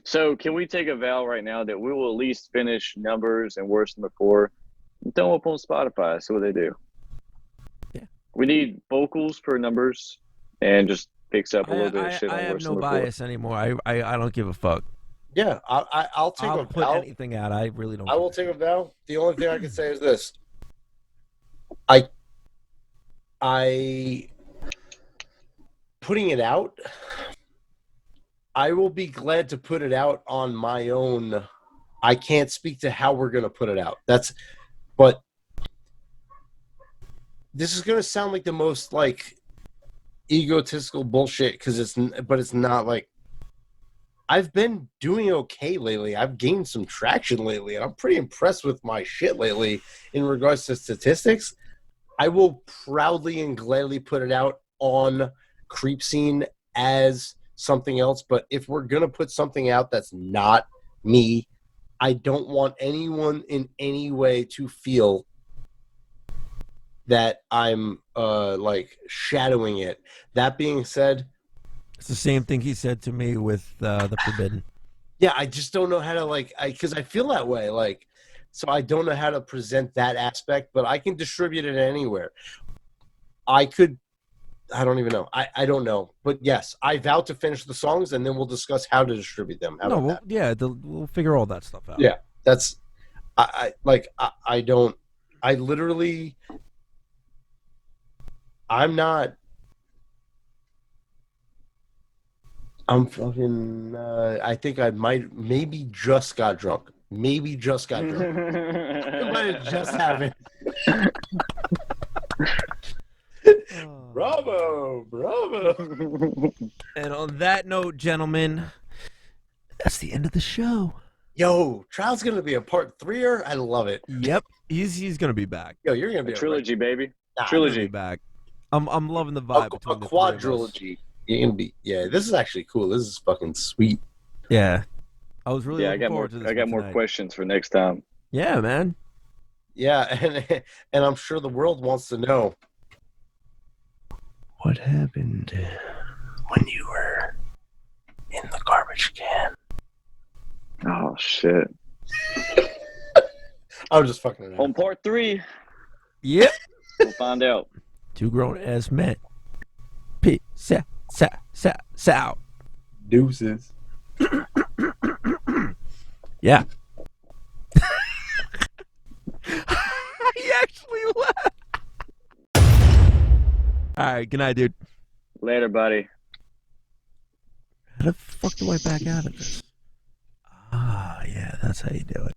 So can we take a vow right now that we will at least finish Numbers and Worse Than Before? Throw up on Spotify. See what they do. Yeah. We need vocals for Numbers and just fix up a little bit of shit I on have Worse no Than Before. bias anymore. I don't give a fuck. Yeah, I'll take I'll a put vow. anything out. I really don't. I will take a vow. The only thing I can say is this: I putting it out. I will be glad to put it out on my own. I can't speak to how we're gonna put it out. But this is gonna sound like the most like egotistical bullshit because it's not like. I've been doing okay lately. I've gained some traction lately, and I'm pretty impressed with my shit lately in regards to statistics. I will proudly and gladly put it out on Creep Scene as something else. But if we're going to put something out that's not me, I don't want anyone in any way to feel that I'm like shadowing it. That being said, It's the same thing he said to me with the Forbidden. yeah, I just don't know how to because I feel that way. Like, so I don't know how to present that aspect, but I can distribute it anywhere. I don't even know. I don't know. But yes, I vow to finish the songs and then we'll discuss how to distribute them. How about that? We'll figure all that stuff out. Yeah, that's, I don't, I literally, I'm fucking, I think I maybe just got drunk. Maybe just got drunk. It might have just happened. Bravo. And on that note, gentlemen, that's the end of the show. Yo, Trial's going to be a part 3er. I love it. Yep, he's gonna be back. Yo, you're going to A be trilogy, baby. Nah, Trilogy. Be back. I'm loving the a, vibe a between the three of us. quadrilogy. You're gonna be this is actually cool. This is fucking sweet. Yeah, I was really Yeah, I looking got more. forward to this. I got one more tonight. questions for next time. Yeah, man. Yeah, and I'm sure the world wants to know what happened when you were in the garbage can. Oh shit! I was just fucking around. On part 3, Yep. we'll find out. Two grown ass men. Peace out. Deuces. Yeah. He actually left. All right. Good night, dude. Later, buddy. How the fuck do I back out of this? Ah, yeah, that's how you do it.